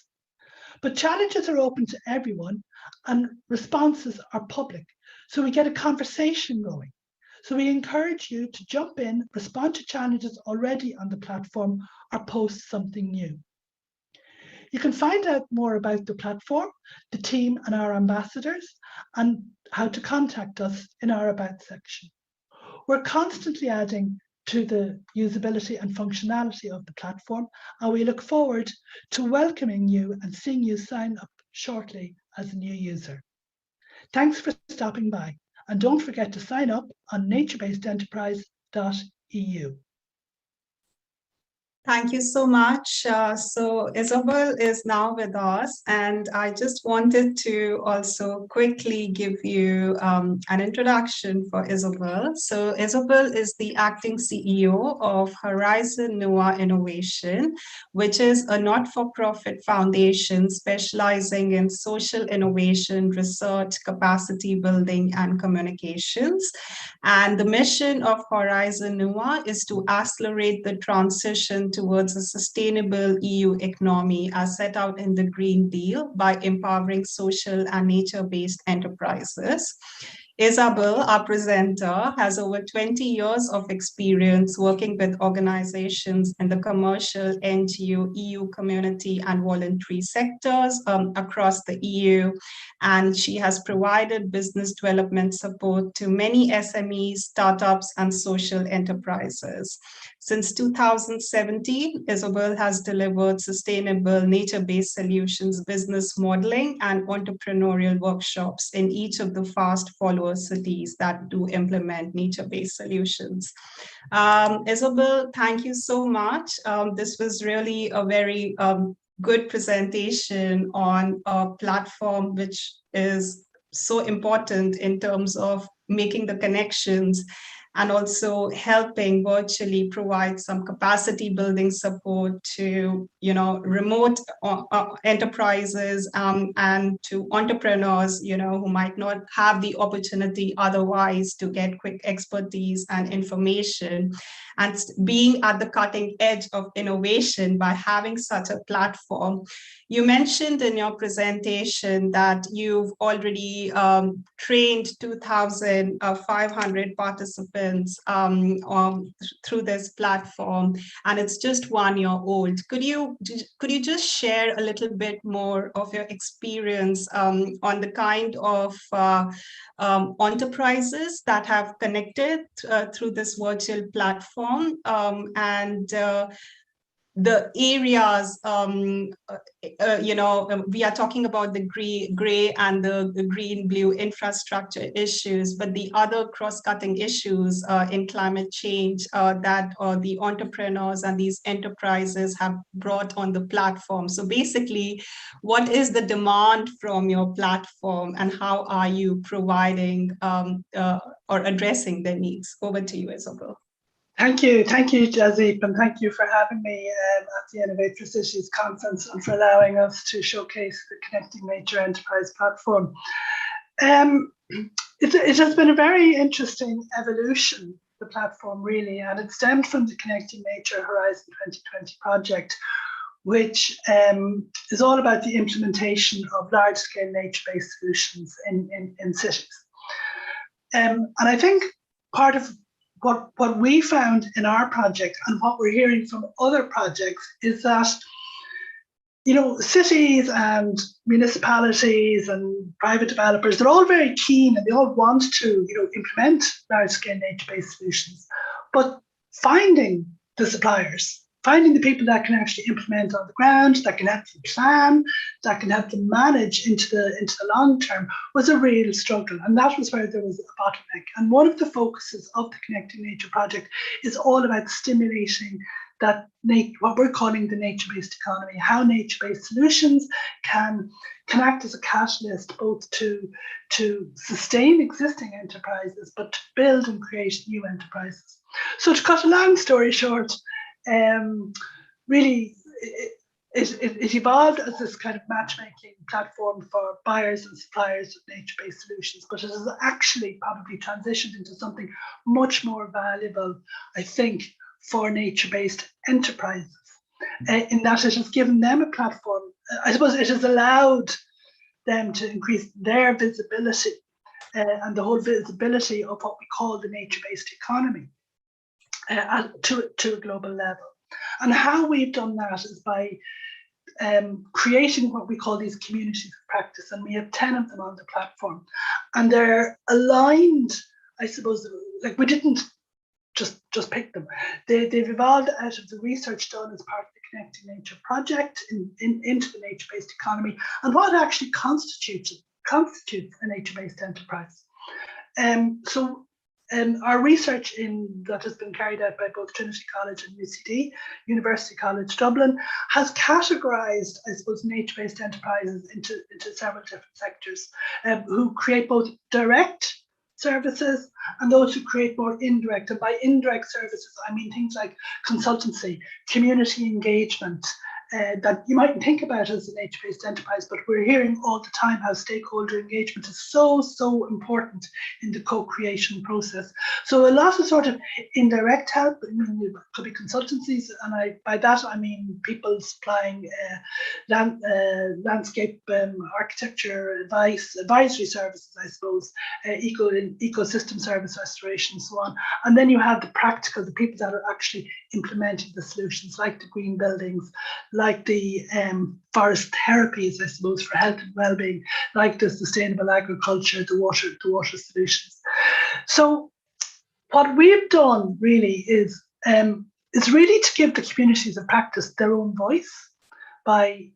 But challenges are open to everyone and responses are public. So we get a conversation going. So we encourage you to jump in, respond to challenges already on the platform, or post something new. You can find out more about the platform, the team and our ambassadors, and how to contact us in our About section. We're constantly adding to the usability and functionality of the platform, and we look forward to welcoming you and seeing you sign up shortly as a new user. Thanks for stopping by, and don't forget to sign up on naturebasedenterprise.eu.
Thank you so much. So Isabel is now with us, and I just wanted to also quickly give you an introduction for Isabel. So Isabel is the acting CEO of Horizon Noah Innovation, which is a not-for-profit foundation specializing in social innovation, research, capacity building, and communications. And the mission of Horizon Noah is to accelerate the transition towards a sustainable EU economy as set out in the Green Deal by empowering social and nature-based enterprises. Isabel, our presenter, has over 20 years of experience working with organizations in the commercial, NGO, EU community, and voluntary sectors across the EU. And she has provided business development support to many SMEs, startups, and social enterprises. Since 2017, Isabel has delivered sustainable nature-based solutions, business modeling, and entrepreneurial workshops in each of the fast follower cities that do implement nature-based solutions. Isabel, thank you so much. This was really a very good presentation on a platform which is so important in terms of making the connections and also helping virtually provide some capacity building support to, remote enterprises and to entrepreneurs, who might not have the opportunity otherwise to get quick expertise and information, and being at the cutting edge of innovation by having such a platform. You mentioned in your presentation that you've already trained 2,500 participants through this platform, and it's just 1 year old. Could you just share a little bit more of your experience on the kind of enterprises that have connected through this virtual platform, and the areas, we are talking about the gray and the green-blue infrastructure issues, but the other cross-cutting issues in climate change that the entrepreneurs and these enterprises have brought on the platform. So basically, what is the demand from your platform and how are you providing or addressing their needs? Over to you, Isabel.
Thank you, Jazip, and thank you for having me at the Innovate for Cities conference and for allowing us to showcase the Connecting Nature Enterprise platform. It has been a very interesting evolution, the platform really, and it stemmed from the Connecting Nature Horizon 2020 project, which is all about the implementation of large-scale nature-based solutions in cities. And I think part of what we found in our project and what we're hearing from other projects is that, cities and municipalities and private developers, they're all very keen and they all want to, implement large-scale nature-based solutions, but finding the suppliers, finding the people that can actually implement on the ground, that can help them plan, that can help them manage into the long term was a real struggle. And that was where there was a bottleneck. And one of the focuses of the Connecting Nature project is all about stimulating that what we're calling the nature-based economy, how nature-based solutions can act as a catalyst both to sustain existing enterprises, but to build and create new enterprises. So to cut a long story short, really, it evolved as this kind of matchmaking platform for buyers and suppliers of nature-based solutions, but it has actually probably transitioned into something much more valuable, I think, for nature-based enterprises, in that it has given them a platform. I suppose it has allowed them to increase their visibility and the whole visibility of what we call the nature-based economy. To a global level. And how we've done that is by creating what we call these communities of practice, and we have 10 of them on the platform. And they're aligned, I suppose, like we didn't just pick them. They've evolved out of the research done as part of the Connecting Nature project into the nature-based economy and what actually constitutes a nature-based enterprise. Our research that has been carried out by both Trinity College and UCD, University College Dublin, has categorised, I suppose, nature-based enterprises into several different sectors who create both direct services and those who create more indirect. And by indirect services, I mean things like consultancy, community engagement, that you mightn't think about as a nature-based enterprise, but we're hearing all the time how stakeholder engagement is so important in the co-creation process. So a lot of sort of indirect help, I mean, it could be consultancies, and by that I mean people supplying landscape architecture advisory services, I suppose, ecosystem service restoration, and so on. And then you have the practical, the people that are actually implementing the solutions, like the green buildings, like the forest therapies, I suppose, for health and well-being, like the sustainable agriculture, the water solutions. So what we've done really is really to give the communities of practice their own voice by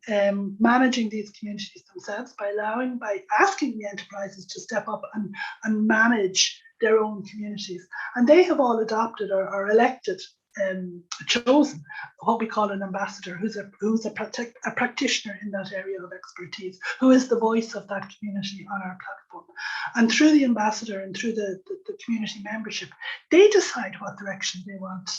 managing these communities themselves, by asking the enterprises to step up and manage their own communities. And they have all adopted or are elected, chosen what we call an ambassador, who's a practitioner in that area of expertise, who is the voice of that community on our platform. And through the ambassador and through the community membership, they decide what direction they want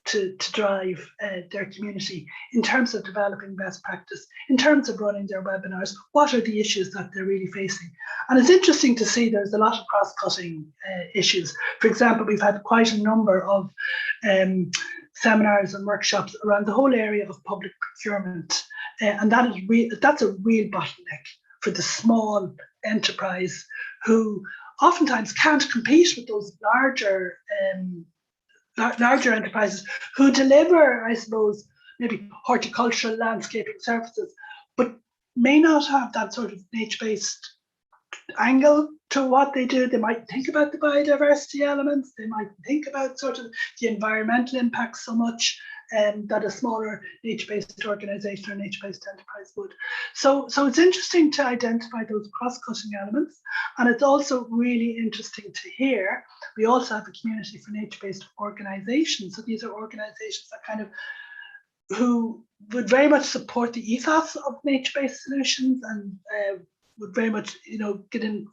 to drive their community in terms of developing best practice, in terms of running their webinars. What are the issues that they're really facing? And it's interesting to see there's a lot of cross-cutting issues. For example, we've had quite a number of seminars and workshops around the whole area of public procurement, and that's a real bottleneck for the small enterprise who oftentimes can't compete with those larger enterprises who deliver, I suppose, maybe horticultural landscaping services, but may not have that sort of nature-based angle to what they do. They might think about the biodiversity elements, they might think about sort of the environmental impact so much, that a smaller nature-based organisation or nature-based enterprise would. So it's interesting to identify those cross-cutting elements, and it's also really interesting to hear. We also have a community for nature-based organisations. So these are organisations that kind of who would very much support the ethos of nature-based solutions and would very much, get in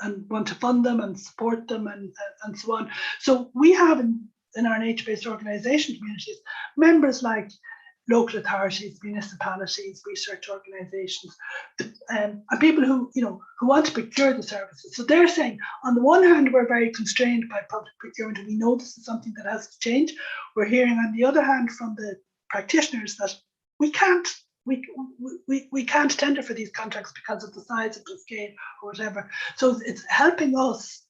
and want to fund them and support them and so on. So we have in our nature-based organisation communities members like local authorities, municipalities, research organisations, and people who want to procure the services. So they're saying, on the one hand, we're very constrained by public procurement, and we know this is something that has to change. We're hearing, on the other hand, from the practitioners that we can't tender for these contracts because of the size of the scale or whatever. So it's helping us,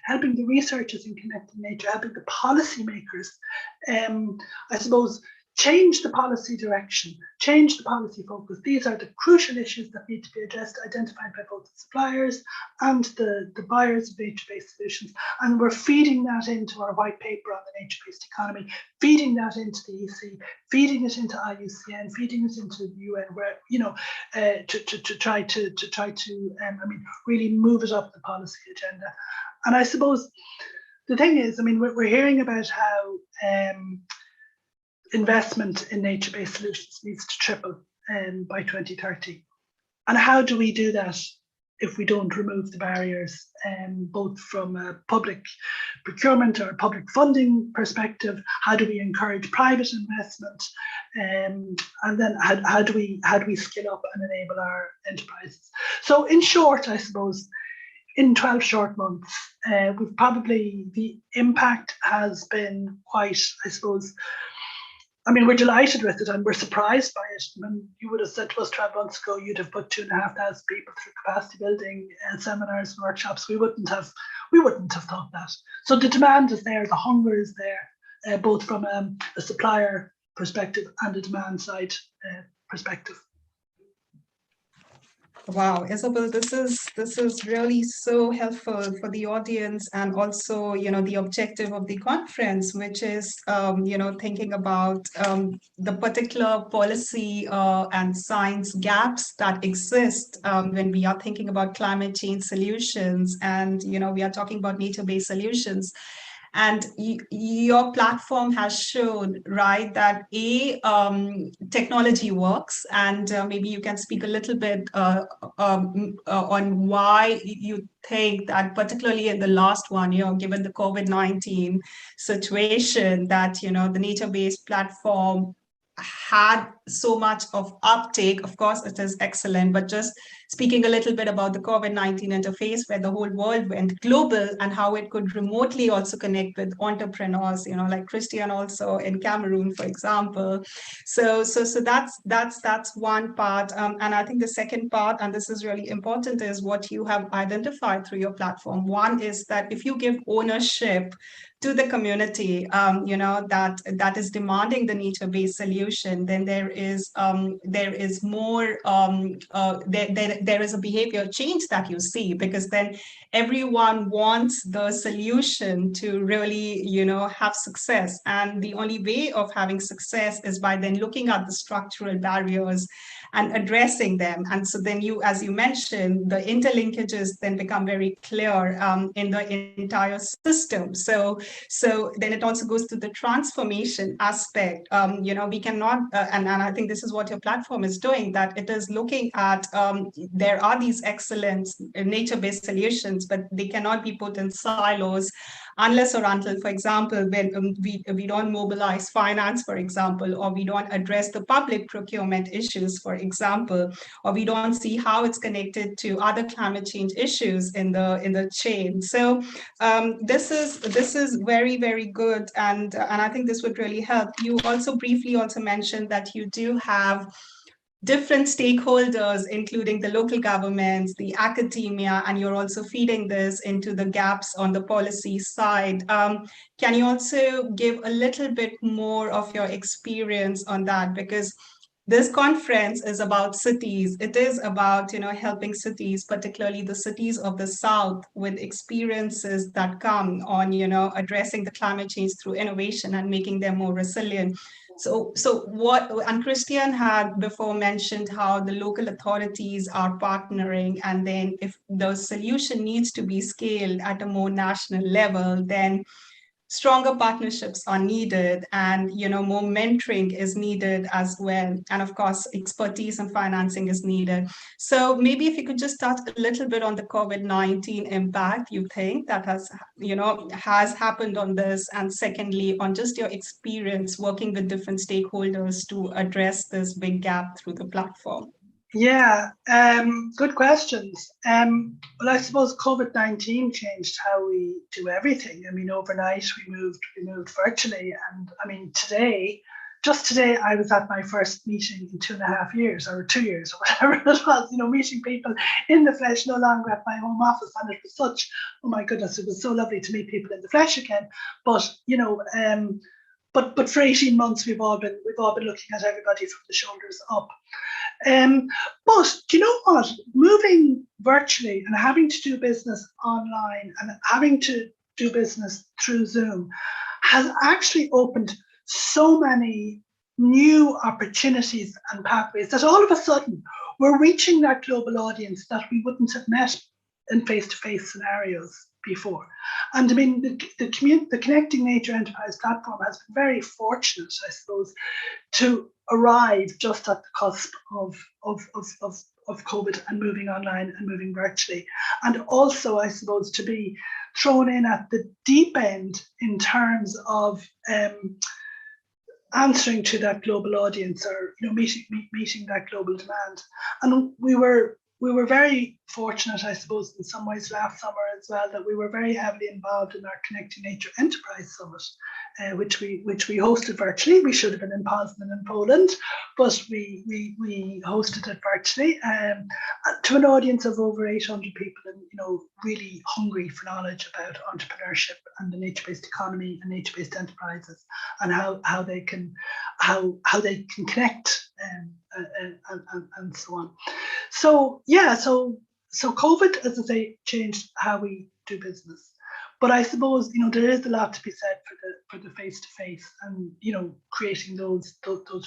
helping the researchers in connecting nature, helping the policymakers, I suppose, change the policy direction, change the policy focus. These are the crucial issues that need to be addressed, identified by both the suppliers and the buyers of nature-based solutions. And we're feeding that into our white paper on the nature-based economy, feeding that into the EC, feeding it into IUCN, feeding it into the UN, where to try to really move it up the policy agenda. And I suppose the thing is, we're hearing about how investment in nature-based solutions needs to triple by 2030. And how do we do that if we don't remove the barriers, both from a public procurement or a public funding perspective? How do we encourage private investment? And then how do we skill up and enable our enterprises? So in short, I suppose, in 12 short months, we've probably, the impact has been quite, I suppose, we're delighted with it and we're surprised by it. When you would have said to us 12 months ago, you'd have put 2,500 people through capacity building seminars and workshops. We wouldn't have thought that. So the demand is there, the hunger is there, both from a supplier perspective and a demand side perspective.
Wow, Isabel, this is really so helpful for the audience, and also, the objective of the conference, which is, thinking about the particular policy and science gaps that exist when we are thinking about climate change solutions, and we are talking about nature-based solutions. And your platform has shown, right, that technology works, and maybe you can speak a little bit on why you think that, particularly in the last 1 year, given the COVID-19 situation, that the nature-based platform had so much of uptake. Of course, it is excellent, but just speaking a little bit about the COVID-19 interface, where the whole world went global, and how it could remotely also connect with entrepreneurs, like Christian also in Cameroon, for example. So that's one part. And I think the second part, and this is really important, is what you have identified through your platform. One is that if you give ownership to the community, that is demanding the nature-based solution, then there is more, there is a behavior change that you see, because then everyone wants the solution to really, have success. And the only way of having success is by then looking at the structural barriers and addressing them. And so then as you mentioned, the interlinkages then become very clear in the entire system. So then it also goes to the transformation aspect. We cannot, and I think this is what your platform is doing, that it is looking at, there are these excellent nature-based solutions, but they cannot be put in silos unless or until, for example, when we don't mobilize finance, for example, or we don't address the public procurement issues, for example, or we don't see how it's connected to other climate change issues in the chain. So this is very, very good, and I think this would really help. You also briefly also mentioned that you do have different stakeholders, including the local governments, the academia, and you're also feeding this into the gaps on the policy side. Can you also give a little bit more of your experience on that? Because this conference is about cities. It is about, helping cities, particularly the cities of the South, with experiences that come on, addressing the climate change through innovation and making them more resilient. So what, and Christian had before mentioned how the local authorities are partnering, and then if the solution needs to be scaled at a more national level, then stronger partnerships are needed, and more mentoring is needed as well, and of course expertise and financing is needed. So maybe if you could just touch a little bit on the COVID-19 impact you think that has happened on this, and secondly on just your experience working with different stakeholders to address this big gap through the platform.
Yeah, good questions. Well, I suppose COVID-19 changed how we do everything. I mean, overnight we moved virtually, and I mean just today, I was at my first meeting in 2.5 years, or 2 years, or whatever it was. Meeting people in the flesh, no longer at my home office, and it was such, oh my goodness, it was so lovely to meet people in the flesh again. But but for 18 months we've all been looking at everybody from the shoulders up. But do you know what? Moving virtually and having to do business online and having to do business through Zoom has actually opened so many new opportunities and pathways that all of a sudden we're reaching that global audience that we wouldn't have met in face-to-face scenarios before. And I mean, the Connecting Nature Enterprise platform has been very fortunate, I suppose, to arrive just at the cusp of COVID and moving online and moving virtually. And also, I suppose, to be thrown in at the deep end in terms of answering to that global audience, or meeting that global demand. And we were very fortunate, I suppose, in some ways last summer as well, that we were very heavily involved in our Connecting Nature Enterprise Summit, which we hosted virtually. We should have been in Poznan in Poland, but we hosted it virtually to an audience of over 800 people, and really hungry for knowledge about entrepreneurship and the nature-based economy and nature-based enterprises, and how they can connect and so on. So yeah, so COVID, as I say, changed how we do business. But I suppose there is a lot to be said for the face-to-face and creating those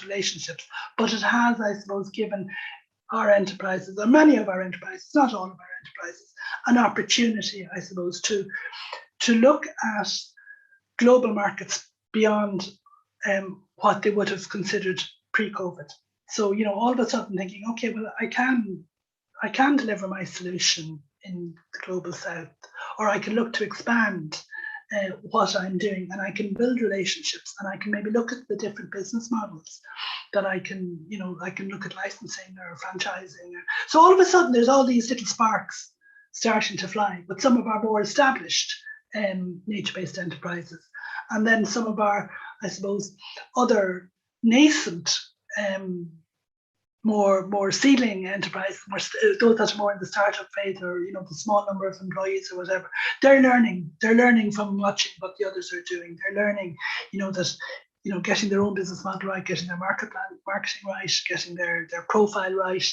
relationships. But it has, I suppose, given our enterprises, or many of our enterprises, not all of our enterprises, an opportunity, I suppose, to look at global markets beyond what they would have considered pre-COVID. So all of a sudden thinking, okay, well, I can deliver my solution in the global south, or I can look to expand what I'm doing, and I can build relationships, and I can maybe look at the different business models that I can look at licensing or franchising. So all of a sudden there's all these little sparks starting to fly with some of our more established nature-based enterprises, and then some of our, I suppose, other nascent more seedling enterprises, those that are more in the startup phase, or the small number of employees or whatever. They're learning from watching what the others are doing. They're learning, that getting their own business model right, getting their marketing right, getting their profile right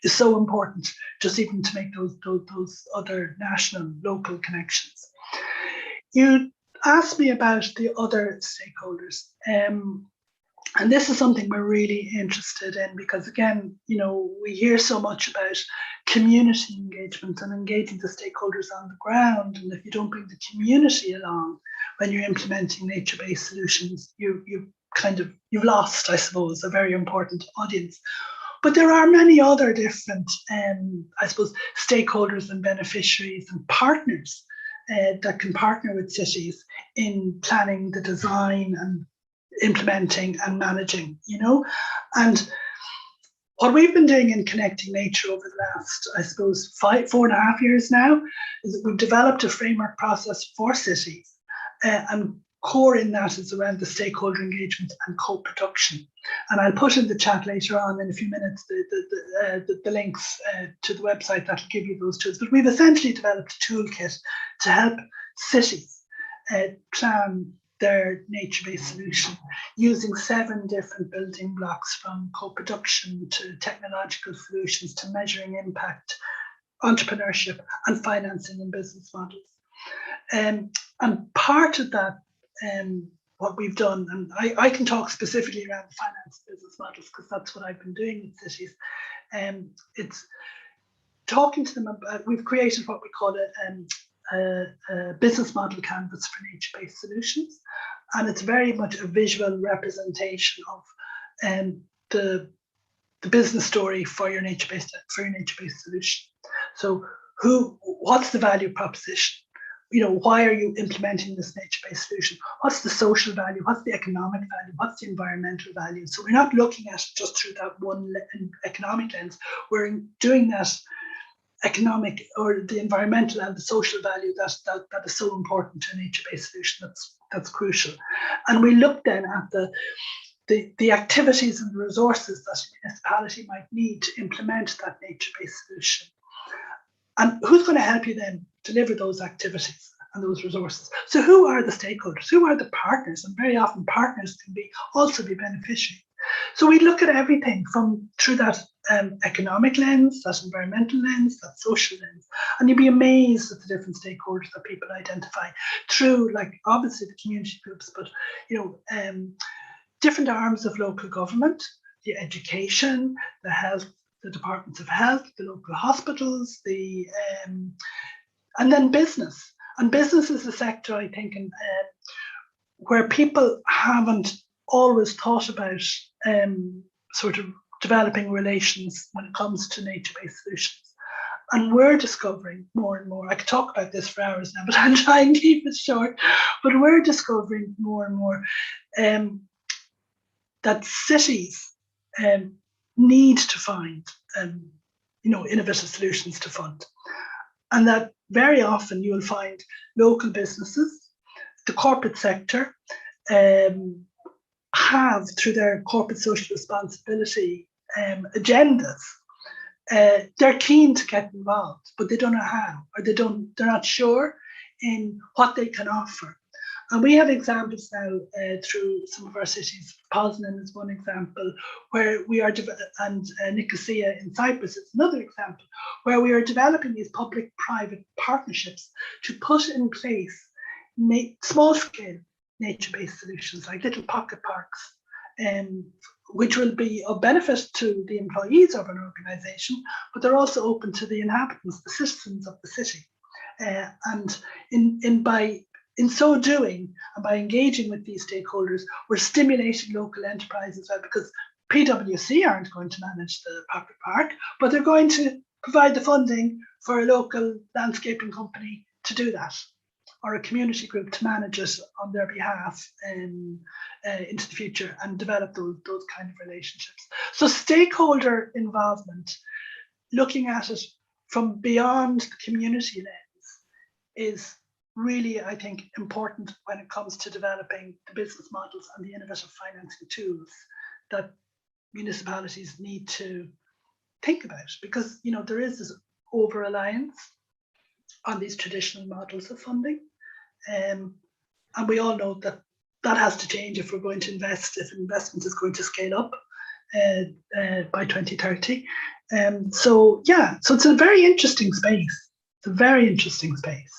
is so important, just even to make those other national, local connections. You asked me about the other stakeholders. And this is something we're really interested in, because again, we hear so much about community engagement and engaging the stakeholders on the ground. And if you don't bring the community along when you're implementing nature-based solutions, you've lost, I suppose, a very important audience. But there are many other different, I suppose, stakeholders and beneficiaries and partners that can partner with cities in planning the design and implementing and managing, and what we've been doing in Connecting Nature over the last, I suppose, 4.5 years now, is that we've developed a framework process for cities, and core in that is around the stakeholder engagement and co-production. And I'll put in the chat later on in a few minutes the links to the website that'll give you those tools. But we've essentially developed a toolkit to help cities plan their nature-based solution using 7 different building blocks, from co-production to technological solutions to measuring impact, entrepreneurship, and financing and business models. And part of that what we've done, and I can talk specifically around the finance business models because that's what I've been doing with cities. It's talking to them about, we've created what we call a business model canvas for nature-based solutions, and it's very much a visual representation of the business story for your nature-based solution. So what's the value proposition? Why are you implementing this nature-based solution? What's the social value? What's the economic value? What's the environmental value? So we're not looking at it just through that one economic lens. We're doing that economic or the environmental and the social value that is so important to a nature-based solution. That's crucial. And we look then at the activities and the resources that a municipality might need to implement that nature-based solution. And who's going to help you then deliver those activities and those resources? So who are the stakeholders? Who are the partners? And very often partners can also be beneficiaries. So we look at everything through that economic lens, that environmental lens, that social lens, and you'd be amazed at the different stakeholders that people identify through, like obviously the community groups, but different arms of local government, the education, the health, the departments of health, the local hospitals, and then business. And business is a sector, I think, where people haven't always thought about sort of developing relations when it comes to nature-based solutions. And we're discovering more and more, I could talk about this for hours now, but I'll try and keep it short, but we're discovering more and more that cities need to find innovative solutions to fund. And that very often you'll find local businesses, the corporate sector, have through their corporate social responsibility agendas. They're keen to get involved, but they don't know how, or they're not sure in what they can offer. And we have examples now through some of our cities. Poznan is one example where we are, and Nicosia in Cyprus is another example, where we are developing these public-private partnerships to put in place small-scale nature-based solutions like little pocket parks, which will be of benefit to the employees of an organisation, but they're also open to the inhabitants, the citizens of the city. And in so doing, and by engaging with these stakeholders, we're stimulating local enterprise as well, because PwC aren't going to manage the pocket park, but they're going to provide the funding for a local landscaping company to do that, or a community group to manage it on their behalf into the future and develop those kind of relationships. So stakeholder involvement, looking at it from beyond the community lens, is really, I think, important when it comes to developing the business models and the innovative financing tools that municipalities need to think about, because there is this over-reliance on these traditional models of funding, and we all know that has to change if we're going to invest, if investment is going to scale up by 2030. So it's a very interesting space. It's a very interesting space.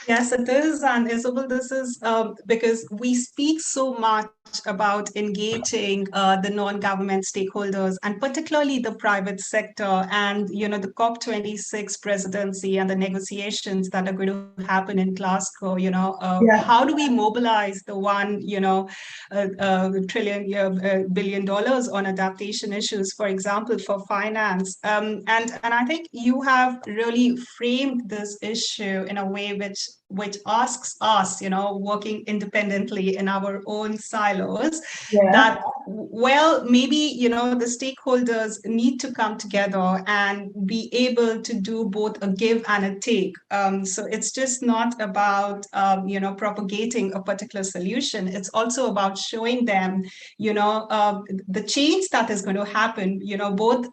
Yes, it is. And Isabel, this is because we speak so much about engaging the non-government stakeholders, and particularly the private sector, and the COP26 presidency and the negotiations that are going to happen in Glasgow. How do we mobilize the $1 billion on adaptation issues, for example, for finance? And I think you have really framed this issue in a way which asks us, working independently in our own silos, that, well, maybe, the stakeholders need to come together and be able to do both a give and a take. So it's just not about, propagating a particular solution. It's also about showing them, the change that is going to happen, both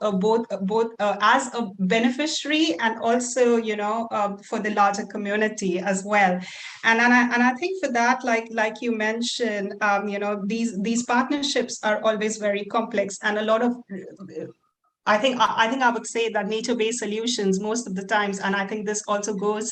as a beneficiary and also, for the larger community as well. And I think for that, like you mentioned, these partnerships are always very complex, and a lot of I think I would say that nature-based solutions most of the times, and I think this also goes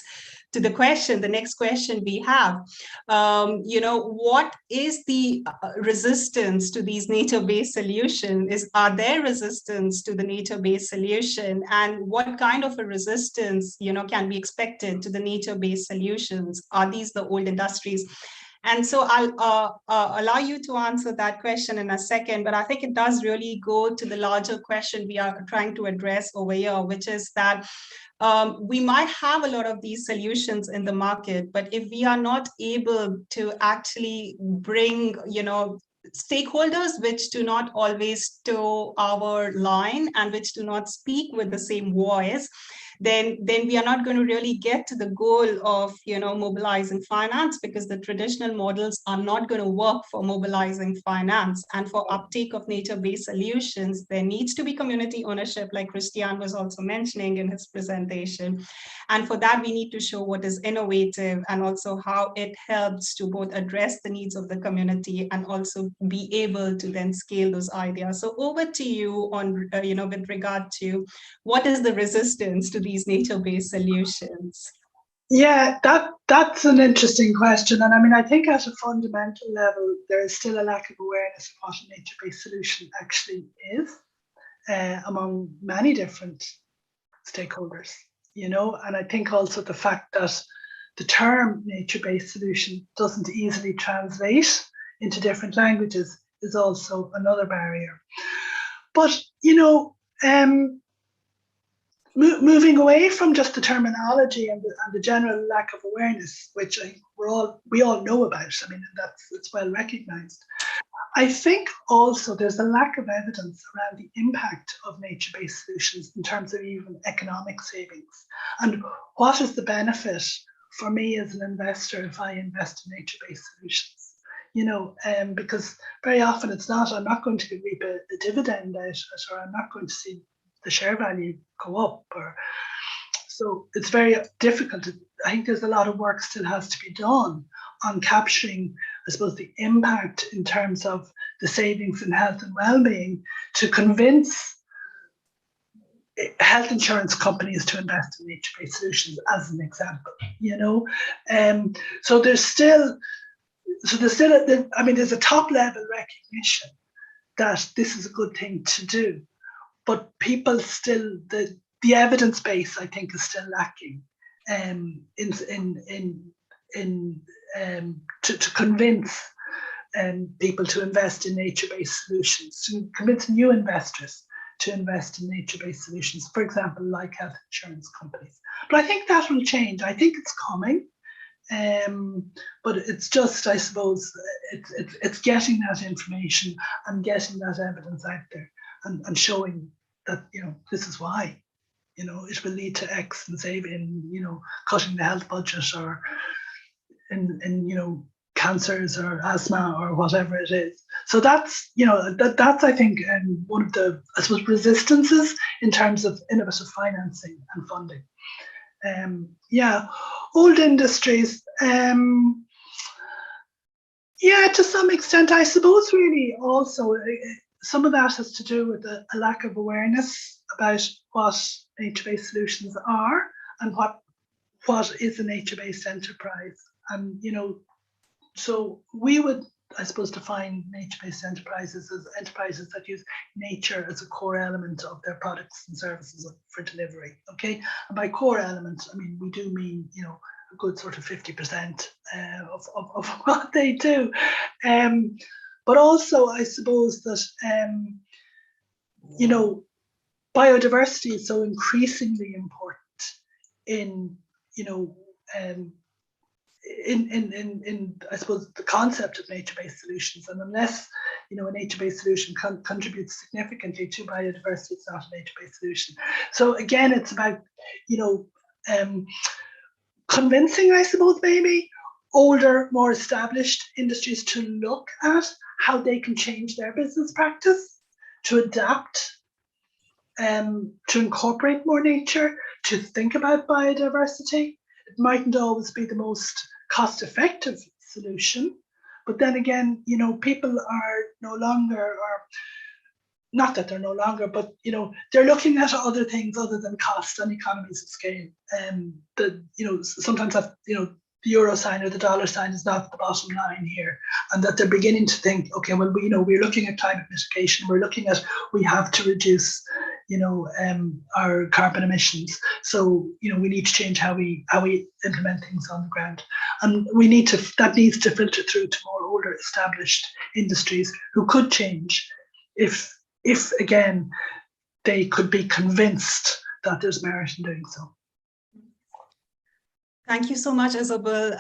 to the question, the next question we have. What is the resistance to these nature-based solutions? Are there resistance to the nature-based solution? And what kind of a resistance, can be expected to the nature-based solutions? Are these the old industries? And so I'll allow you to answer that question in a second, but I think it does really go to the larger question we are trying to address over here, which is that we might have a lot of these solutions in the market, but if we are not able to actually bring, stakeholders which do not always toe our line and which do not speak with the same voice, then we are not going to really get to the goal of, mobilizing finance, because the traditional models are not going to work for mobilizing finance. And for uptake of nature-based solutions, there needs to be community ownership, like Christian was also mentioning in his presentation. And for that, we need to show what is innovative and also how it helps to both address the needs of the community and also be able to then scale those ideas. So over to you on, with regard to what is the resistance to these nature-based solutions?
Yeah, that's an interesting question. And I mean, I think at a fundamental level, there is still a lack of awareness of what a nature-based solution actually is among many different stakeholders, and I think also the fact that the term nature-based solution doesn't easily translate into different languages is also another barrier. But, moving away from just the terminology and the general lack of awareness, which I think we all know about. I mean, it's well recognized. I think also there's a lack of evidence around the impact of nature-based solutions in terms of even economic savings. And what is the benefit for me as an investor if I invest in nature-based solutions? Because very often I'm not going to reap a dividend out of it, or I'm not going to see the share value go up. So it's very difficult. I think there's a lot of work still has to be done on capturing, I suppose, the impact in terms of the savings in health and well-being to convince health insurance companies to invest in nature-based solutions, as an example. So there's a top-level recognition that this is a good thing to do, but people still, the evidence base, I think, is still lacking to convince people to invest in nature-based solutions, to convince new investors to invest in nature-based solutions, for example, like health insurance companies. But I think that will change. I think it's coming, but it's just, I suppose, it's getting that information and getting that evidence out there and showing that, this is why, it will lead to X and save in, cutting the health budget, or in cancers or asthma or whatever it is. So that's, that's, I think, one of the, I suppose, resistances in terms of innovative financing and funding. Old industries, to some extent, I suppose, really also some of that has to do with a lack of awareness about what nature-based solutions are and what is a nature-based enterprise. And, so we would, I suppose, define nature-based enterprises as enterprises that use nature as a core element of their products and services for delivery. Okay, and by core element, I mean, we do mean, a good sort of 50% of what they do. But also, I suppose that, biodiversity is so increasingly important in, in I suppose, the concept of nature-based solutions. And unless, a nature-based solution contributes significantly to biodiversity, it's not a nature-based solution. So again, it's about, convincing, I suppose, maybe older, more established industries to look at how they can change their business practice, to adapt, to incorporate more nature, to think about biodiversity. It mightn't always be the most cost-effective solution, but then again, people are no longer, or not that they're no longer, but they're looking at other things other than cost and economies of scale. Sometimes that the euro sign or the dollar sign is not the bottom line here, and that they're beginning to think, okay, well, we're looking at climate mitigation. We're looking at we have to reduce our carbon emissions. So we need to change how we implement things on the ground, and that needs to filter through to more older established industries who could change if again they could be convinced that there's merit in doing so.
Thank you so much, Isabel.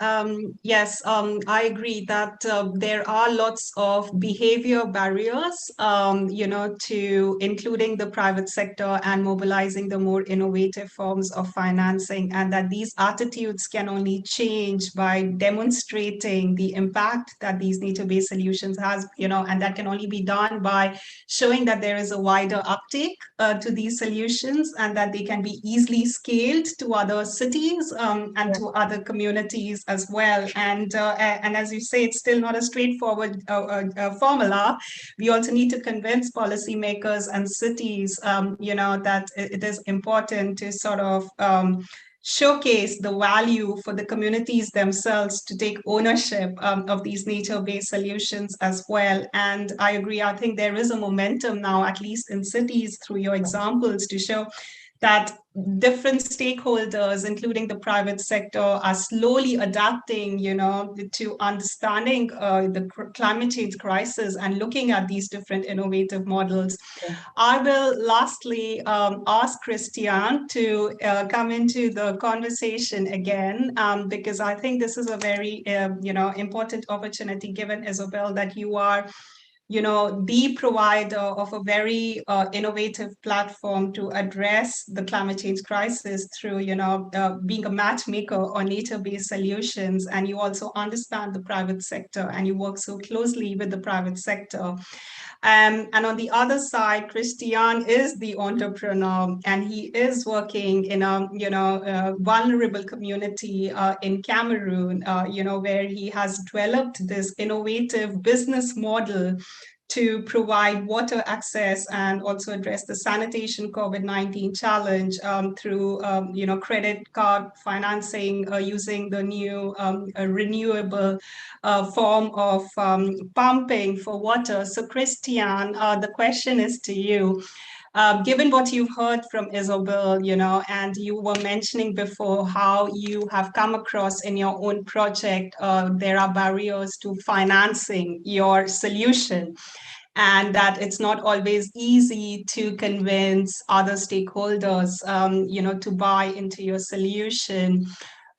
Yes, I agree that there are lots of behavior barriers, to including the private sector and mobilizing the more innovative forms of financing, and that these attitudes can only change by demonstrating the impact that these nature-based solutions has, and that can only be done by showing that there is a wider uptake to these solutions, and that they can be easily scaled to other cities and to other communities as well. And as you say, it's still not a straightforward formula. We also need to convince policymakers and cities, that it is important to sort of showcase the value for the communities themselves to take ownership of these nature-based solutions as well. And I agree, I think there is a momentum now, at least in cities, through your examples, to show that different stakeholders, including the private sector, are slowly adapting, to understanding the climate change crisis and looking at these different innovative models. Yeah. I will lastly ask Christian to come into the conversation again, because I think this is a very, important opportunity, given, Isabel, that you are the provider of a very innovative platform to address the climate change crisis through, being a matchmaker on nature-based solutions. And you also understand the private sector, and you work so closely with the private sector. And on the other side, Christian is the entrepreneur, and he is working in a vulnerable community in Cameroon, where he has developed this innovative business model to provide water access and also address the sanitation COVID-19 challenge through, credit card financing using the new renewable form of pumping for water. So Christian, the question is to you. Given what you've heard from Isabel, and you were mentioning before how you have come across in your own project, there are barriers to financing your solution, and that it's not always easy to convince other stakeholders, to buy into your solution.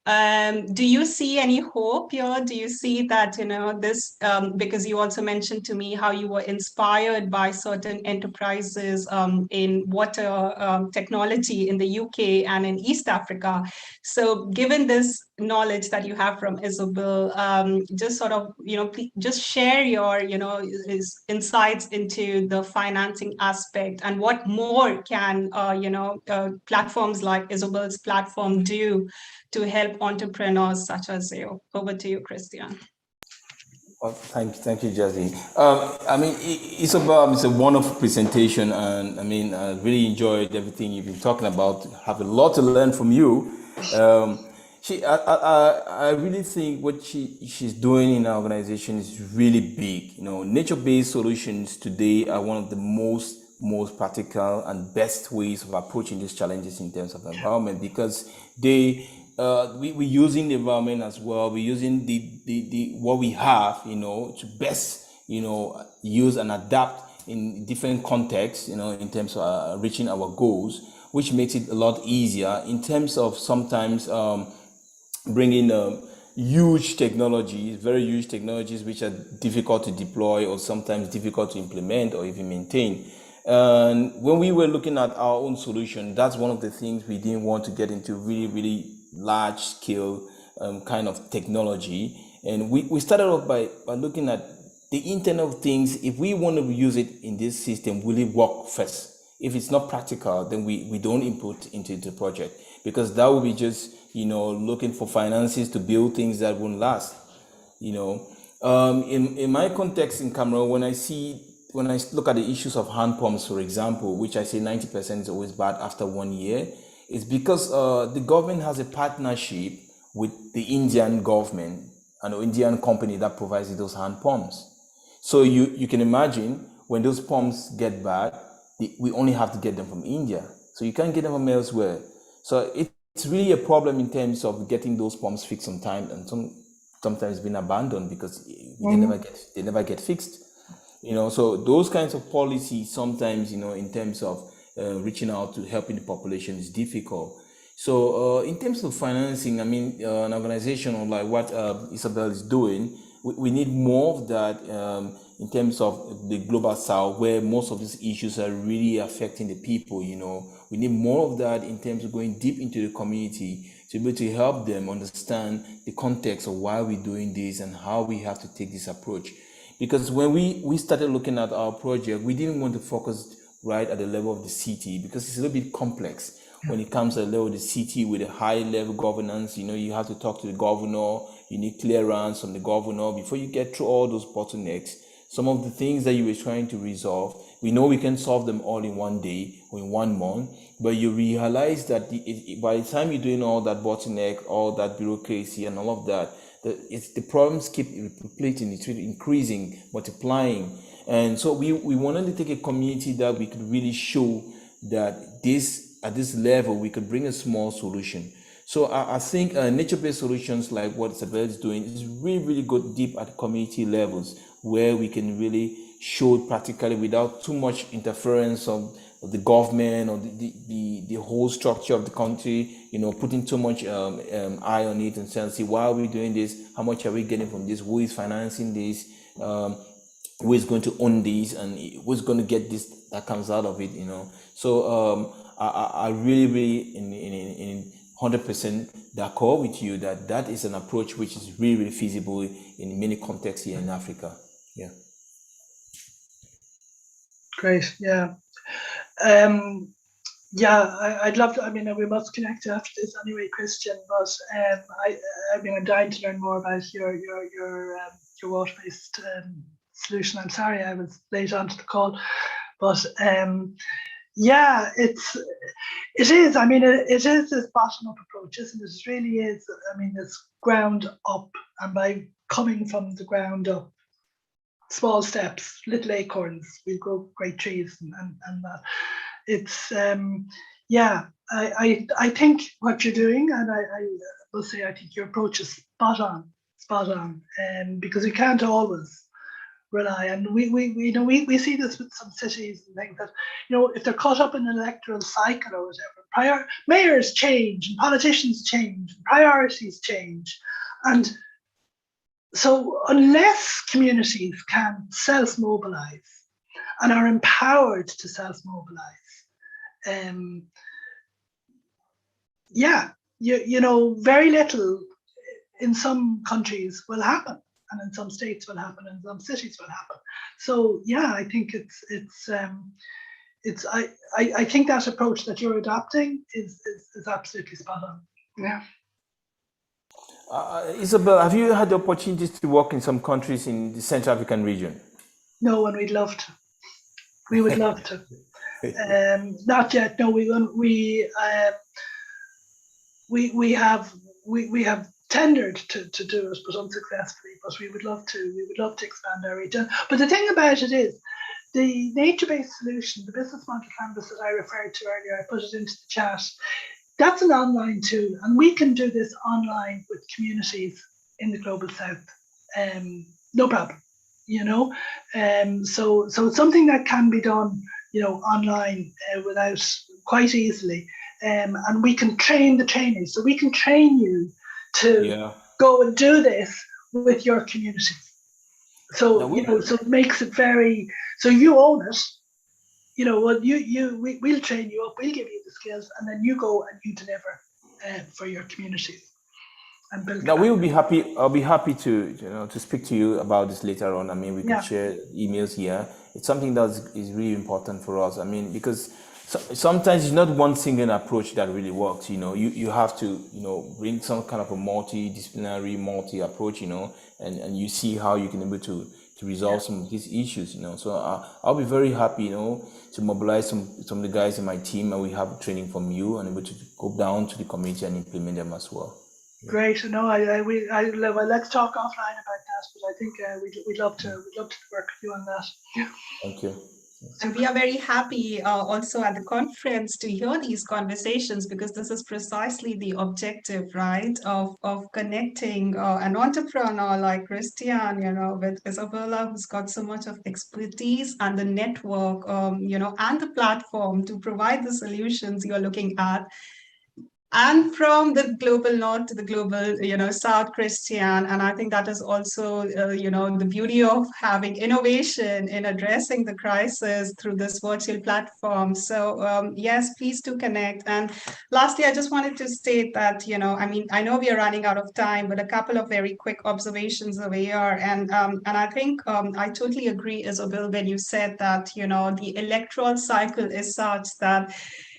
Do you see any hope here? Do you see that, this, because you also mentioned to me how you were inspired by certain enterprises in water technology in the UK and in East Africa. So given this knowledge that you have from Isabel, just sort of, just share your, insights into the financing aspect, and what more can, platforms like Isabel's platform do to help entrepreneurs such as you. Over to you, Christian.
Well, thank you, Jazzy. It's a wonderful presentation, and I really enjoyed everything you've been talking about. Have a lot to learn from you. I really think what she's doing in our organization is really big. Nature-based solutions today are one of the most practical and best ways of approaching these challenges in terms of the environment, because we're using the environment as well. We're using the what we have, to best, use and adapt in different contexts, in terms of reaching our goals, which makes it a lot easier in terms of sometimes bringing huge technologies, very huge technologies, which are difficult to deploy or sometimes difficult to implement or even maintain. And when we were looking at our own solution, that's one of the things we didn't want to get into really, really large scale kind of technology. And we started off by looking at the Internet of Things. If we want to use it in this system, will it work first? If it's not practical, then we don't input into the project, because that would be just, looking for finances to build things that won't last. In my context in Cameroon, when I see when I look at the issues of hand pumps, for example, which I say 90% is always bad after 1 year, it's because the government has a partnership with the Indian government, an Indian company that provides those hand pumps. So you can imagine when those pumps get bad, we only have to get them from India. So you can't get them from elsewhere. So it's really a problem in terms of getting those pumps fixed on time, and sometimes been abandoned because they never get fixed. So those kinds of policies sometimes, in terms of reaching out to helping the population is difficult. So in terms of financing, I mean, an organization like what Isabel is doing, we need more of that in terms of the global south, where most of these issues are really affecting the people. We need more of that in terms of going deep into the community to be able to help them understand the context of why we're doing this and how we have to take this approach. Because when we started looking at our project, we didn't want to focus right at the level of the city, because it's a little bit complex when it comes to the level of the city with a high level governance. You have to talk to the governor, you need clearance from the governor before you get through all those bottlenecks. Some of the things that you were trying to resolve, we know we can solve them all in one day or in 1 month, but you realize that by the time you're doing all that bottleneck, all that bureaucracy and all of that, the problems keep repeating, it's really increasing, multiplying. And so we wanted to take a community that we could really show that at this level we could bring a small solution. So I think nature-based solutions like what Isabel is doing is really, really good deep at community levels, where we can really show practically without too much interference of the government or the whole structure of the country, putting too much eye on it and saying, see, why are we doing this? How much are we getting from this? Who is financing this? Who is going to own this? And who's going to get this that comes out of it? So I really, really in 100% d'accord with you that is an approach which is really, really feasible in many contexts here in Africa. Yeah.
Great. Yeah. I'd love to. I mean, we must connect after this anyway, Christian. But I'm dying to learn more about your water-based solution. I'm sorry I was late onto the call, but it is. I mean, it is this bottom-up approach, isn't it? It really is. I mean, it's ground up, and by coming from the ground up, small steps, little acorns, we grow great trees, and that. It's I think what you're doing, and I will say I think your approach is spot on, because we can't always rely, and we see this with some cities and things that, if they're caught up in an electoral cycle or whatever, mayors change and politicians change and priorities change, and so unless communities can self-mobilize and are empowered to self-mobilize, very little in some countries will happen, and in some states will happen, and some cities will happen. So I think I think that approach that you're adopting is absolutely spot on. Yeah.
Isabel, have you had the opportunity to work in some countries in the Central African region?
No, and we'd love to. We would love to. Not yet. No, we have tendered to do it, but unsuccessfully. But we would love to. We would love to expand our region. But the thing about it is, the nature-based solution, the business model canvas that I referred to earlier, I put it into the chat. That's an online tool, and we can do this online with communities in the global south. No problem. So it's something that can be done, online without quite easily, and we can train the trainees. So we can train you to go and do this with your community. So so it makes it very. So you own it. We'll train you up. We'll give you the skills, and then you go and you deliver for your community.
Now we'll be happy. I'll be happy to speak to you about this later on. I mean, we can share emails here. It's something that is really important for us. I mean, because sometimes it's not one single approach that really works. You have to bring some kind of a multidisciplinary, multi approach. And you see how you can be able to to resolve some of these issues, So I'll be very happy, to mobilize some of the guys in my team, and we have training from you and able to go down to the community and implement them as well.
Great. No, well, let's talk offline about that, but I think we'd love to work with you on that. Yeah.
Thank you.
And we are very happy also at the conference to hear these conversations, because this is precisely the objective, right, of connecting an entrepreneur like Christian, with Isabella, who's got so much of expertise and the network, and the platform to provide the solutions you're looking at. And from the global north to the global, south, Christian. And I think that is also, the beauty of having innovation in addressing the crisis through this virtual platform. So yes, please do connect. And lastly, I just wanted to state that, I know we are running out of time, but a couple of very quick observations over here. And I think I totally agree, Isabel, when you said that, the electoral cycle is such that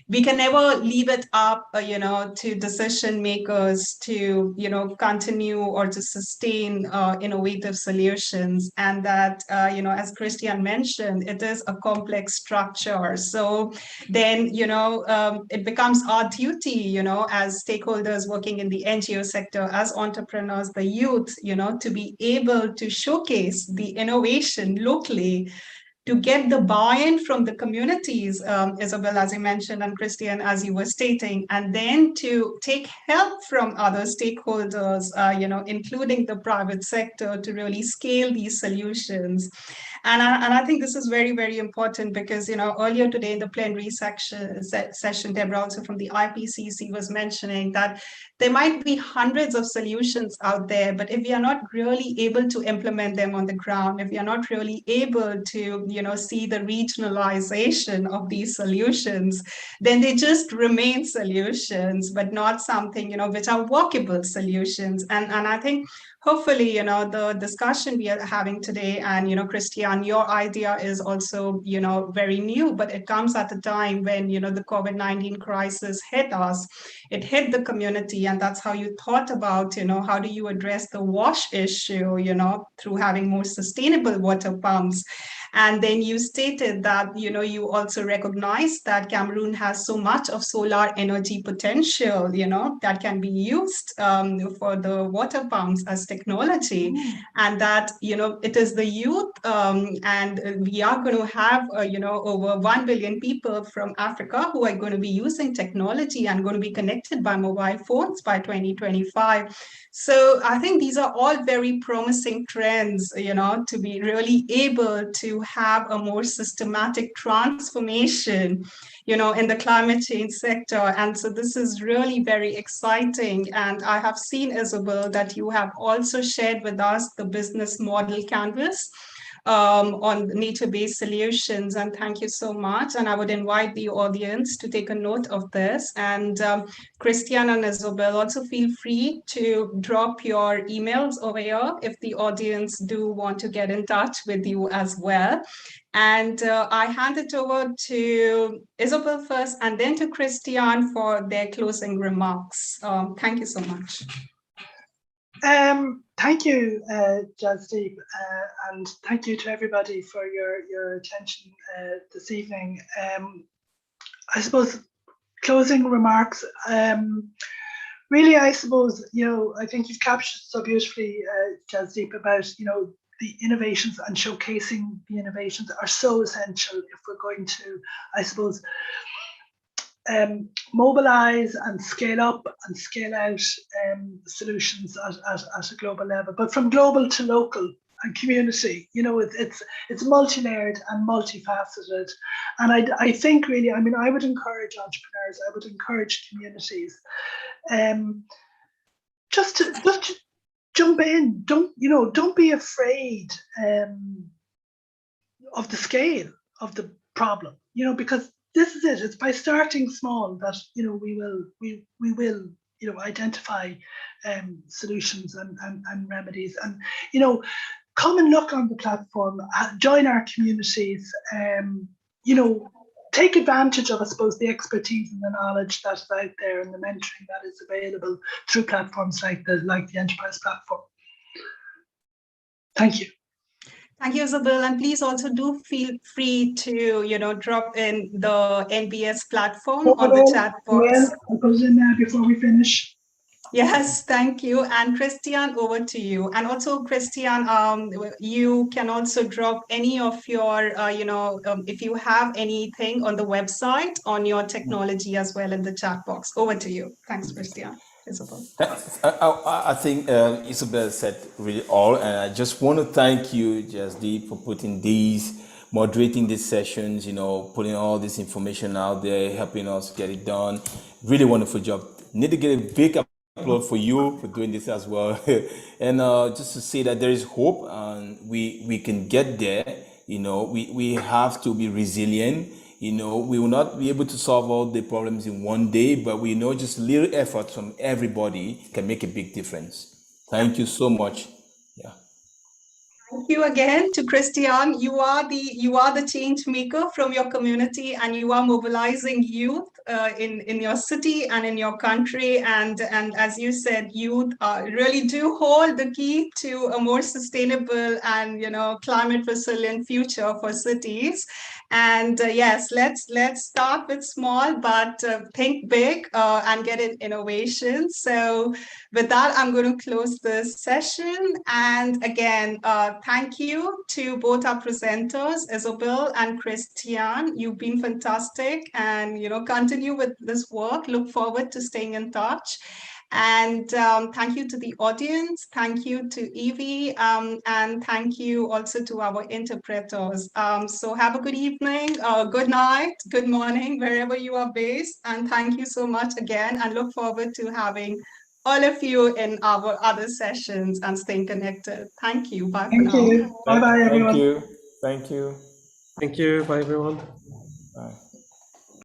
we can never leave it up, to decision makers to, continue or to sustain innovative solutions. And that, as Christian mentioned, it is a complex structure. So then, it becomes our duty, as stakeholders working in the NGO sector, as entrepreneurs, the youth, to be able to showcase the innovation locally, to get the buy-in from the communities, Isabel, as you mentioned, and Christian, as you were stating, and then to take help from other stakeholders, including the private sector, to really scale these solutions. And I think this is very, very important because, earlier today in the plenary session, Deborah, also from the IPCC, was mentioning that there might be hundreds of solutions out there, but if we are not really able to implement them on the ground, if we are not really able to, see the regionalization of these solutions, then they just remain solutions, but not something, which are workable solutions. And I think hopefully, the discussion we are having today, and, Christian, your idea is also, very new, but it comes at a time when, the COVID-19 crisis hit us. It hit the community, and that's how you thought about, how do you address the wash issue, through having more sustainable water pumps. And then you stated that, you also recognize that Cameroon has so much of solar energy potential, that can be used for the water pumps as technology. And that, it is the youth, and we are going to have, over 1 billion people from Africa who are going to be using technology and going to be connected by mobile phones by 2025. So I think these are all very promising trends, to be really able to have a more systematic transformation, in the climate change sector. And so this is really very exciting. And I have seen, Isabel, that you have also shared with us the business model canvas on nature-based solutions. And thank you so much. And I would invite the audience to take a note of this. And Christian and Isabel, also feel free to drop your emails over here if the audience do want to get in touch with you as well. And I hand it over to Isabel first, and then to Christian for their closing remarks. Thank you so much.
Thank you, Jasdeep, and thank you to everybody for your attention this evening. I suppose closing remarks. Really, I suppose, I think you've captured so beautifully, Jasdeep, about, the innovations and showcasing the innovations are so essential if we're going to, I suppose, mobilize and scale up and scale out solutions at a global level, but from global to local and community. It's multi-layered and multifaceted, and I think really, I would encourage entrepreneurs, I would encourage communities, just to jump in. Don't be afraid of the scale of the problem, because this is it. It's by starting small that we will identify solutions and remedies. And come and look on the platform, join our communities. Take advantage of, I suppose, the expertise and the knowledge that's out there and the mentoring that is available through platforms like the Enterprise platform. Thank you.
Thank you, Isabel. And please also do feel free to, drop in the NBS platform on the chat box.
I'll close in now before we finish.
Yes, thank you. And Christian, over to you. And also, Christian, you can also drop any of your, if you have anything on the website on your technology as well in the chat box. Over to you. Thanks, Christian. Isabel.
I think Isabel said really all, and I just want to thank you, Jasdeep, for putting moderating these sessions, putting all this information out there, helping us get it done. Really wonderful job. Need to get a big applaud for you for doing this as well. And just to say that there is hope and we can get there. We have to be resilient. We will not be able to solve all the problems in one day, but we know just little effort from everybody can make a big difference. Thank you so much. Yeah.
Thank you again to Christian. You are the change maker from your community, and you are mobilizing youth in your city and in your country. And as you said, youth really do hold the key to a more sustainable and climate resilient future for cities. And yes, let's start with small, but think big and get in innovation. So with that, I'm going to close this session. And again, thank you to both our presenters, Isabel and Christian. You've been fantastic, and continue with this work. Look forward to staying in touch. And thank you to the audience. Thank you to Evie. And thank you also to our interpreters. So have a good evening, good night, good morning, wherever you are based. And thank you so much again, and look forward to having all of you in our other sessions and staying connected. Thank you. Bye for now.
Thank you. Bye-bye, everyone.
Thank you. Thank you.
Thank you. Bye, everyone.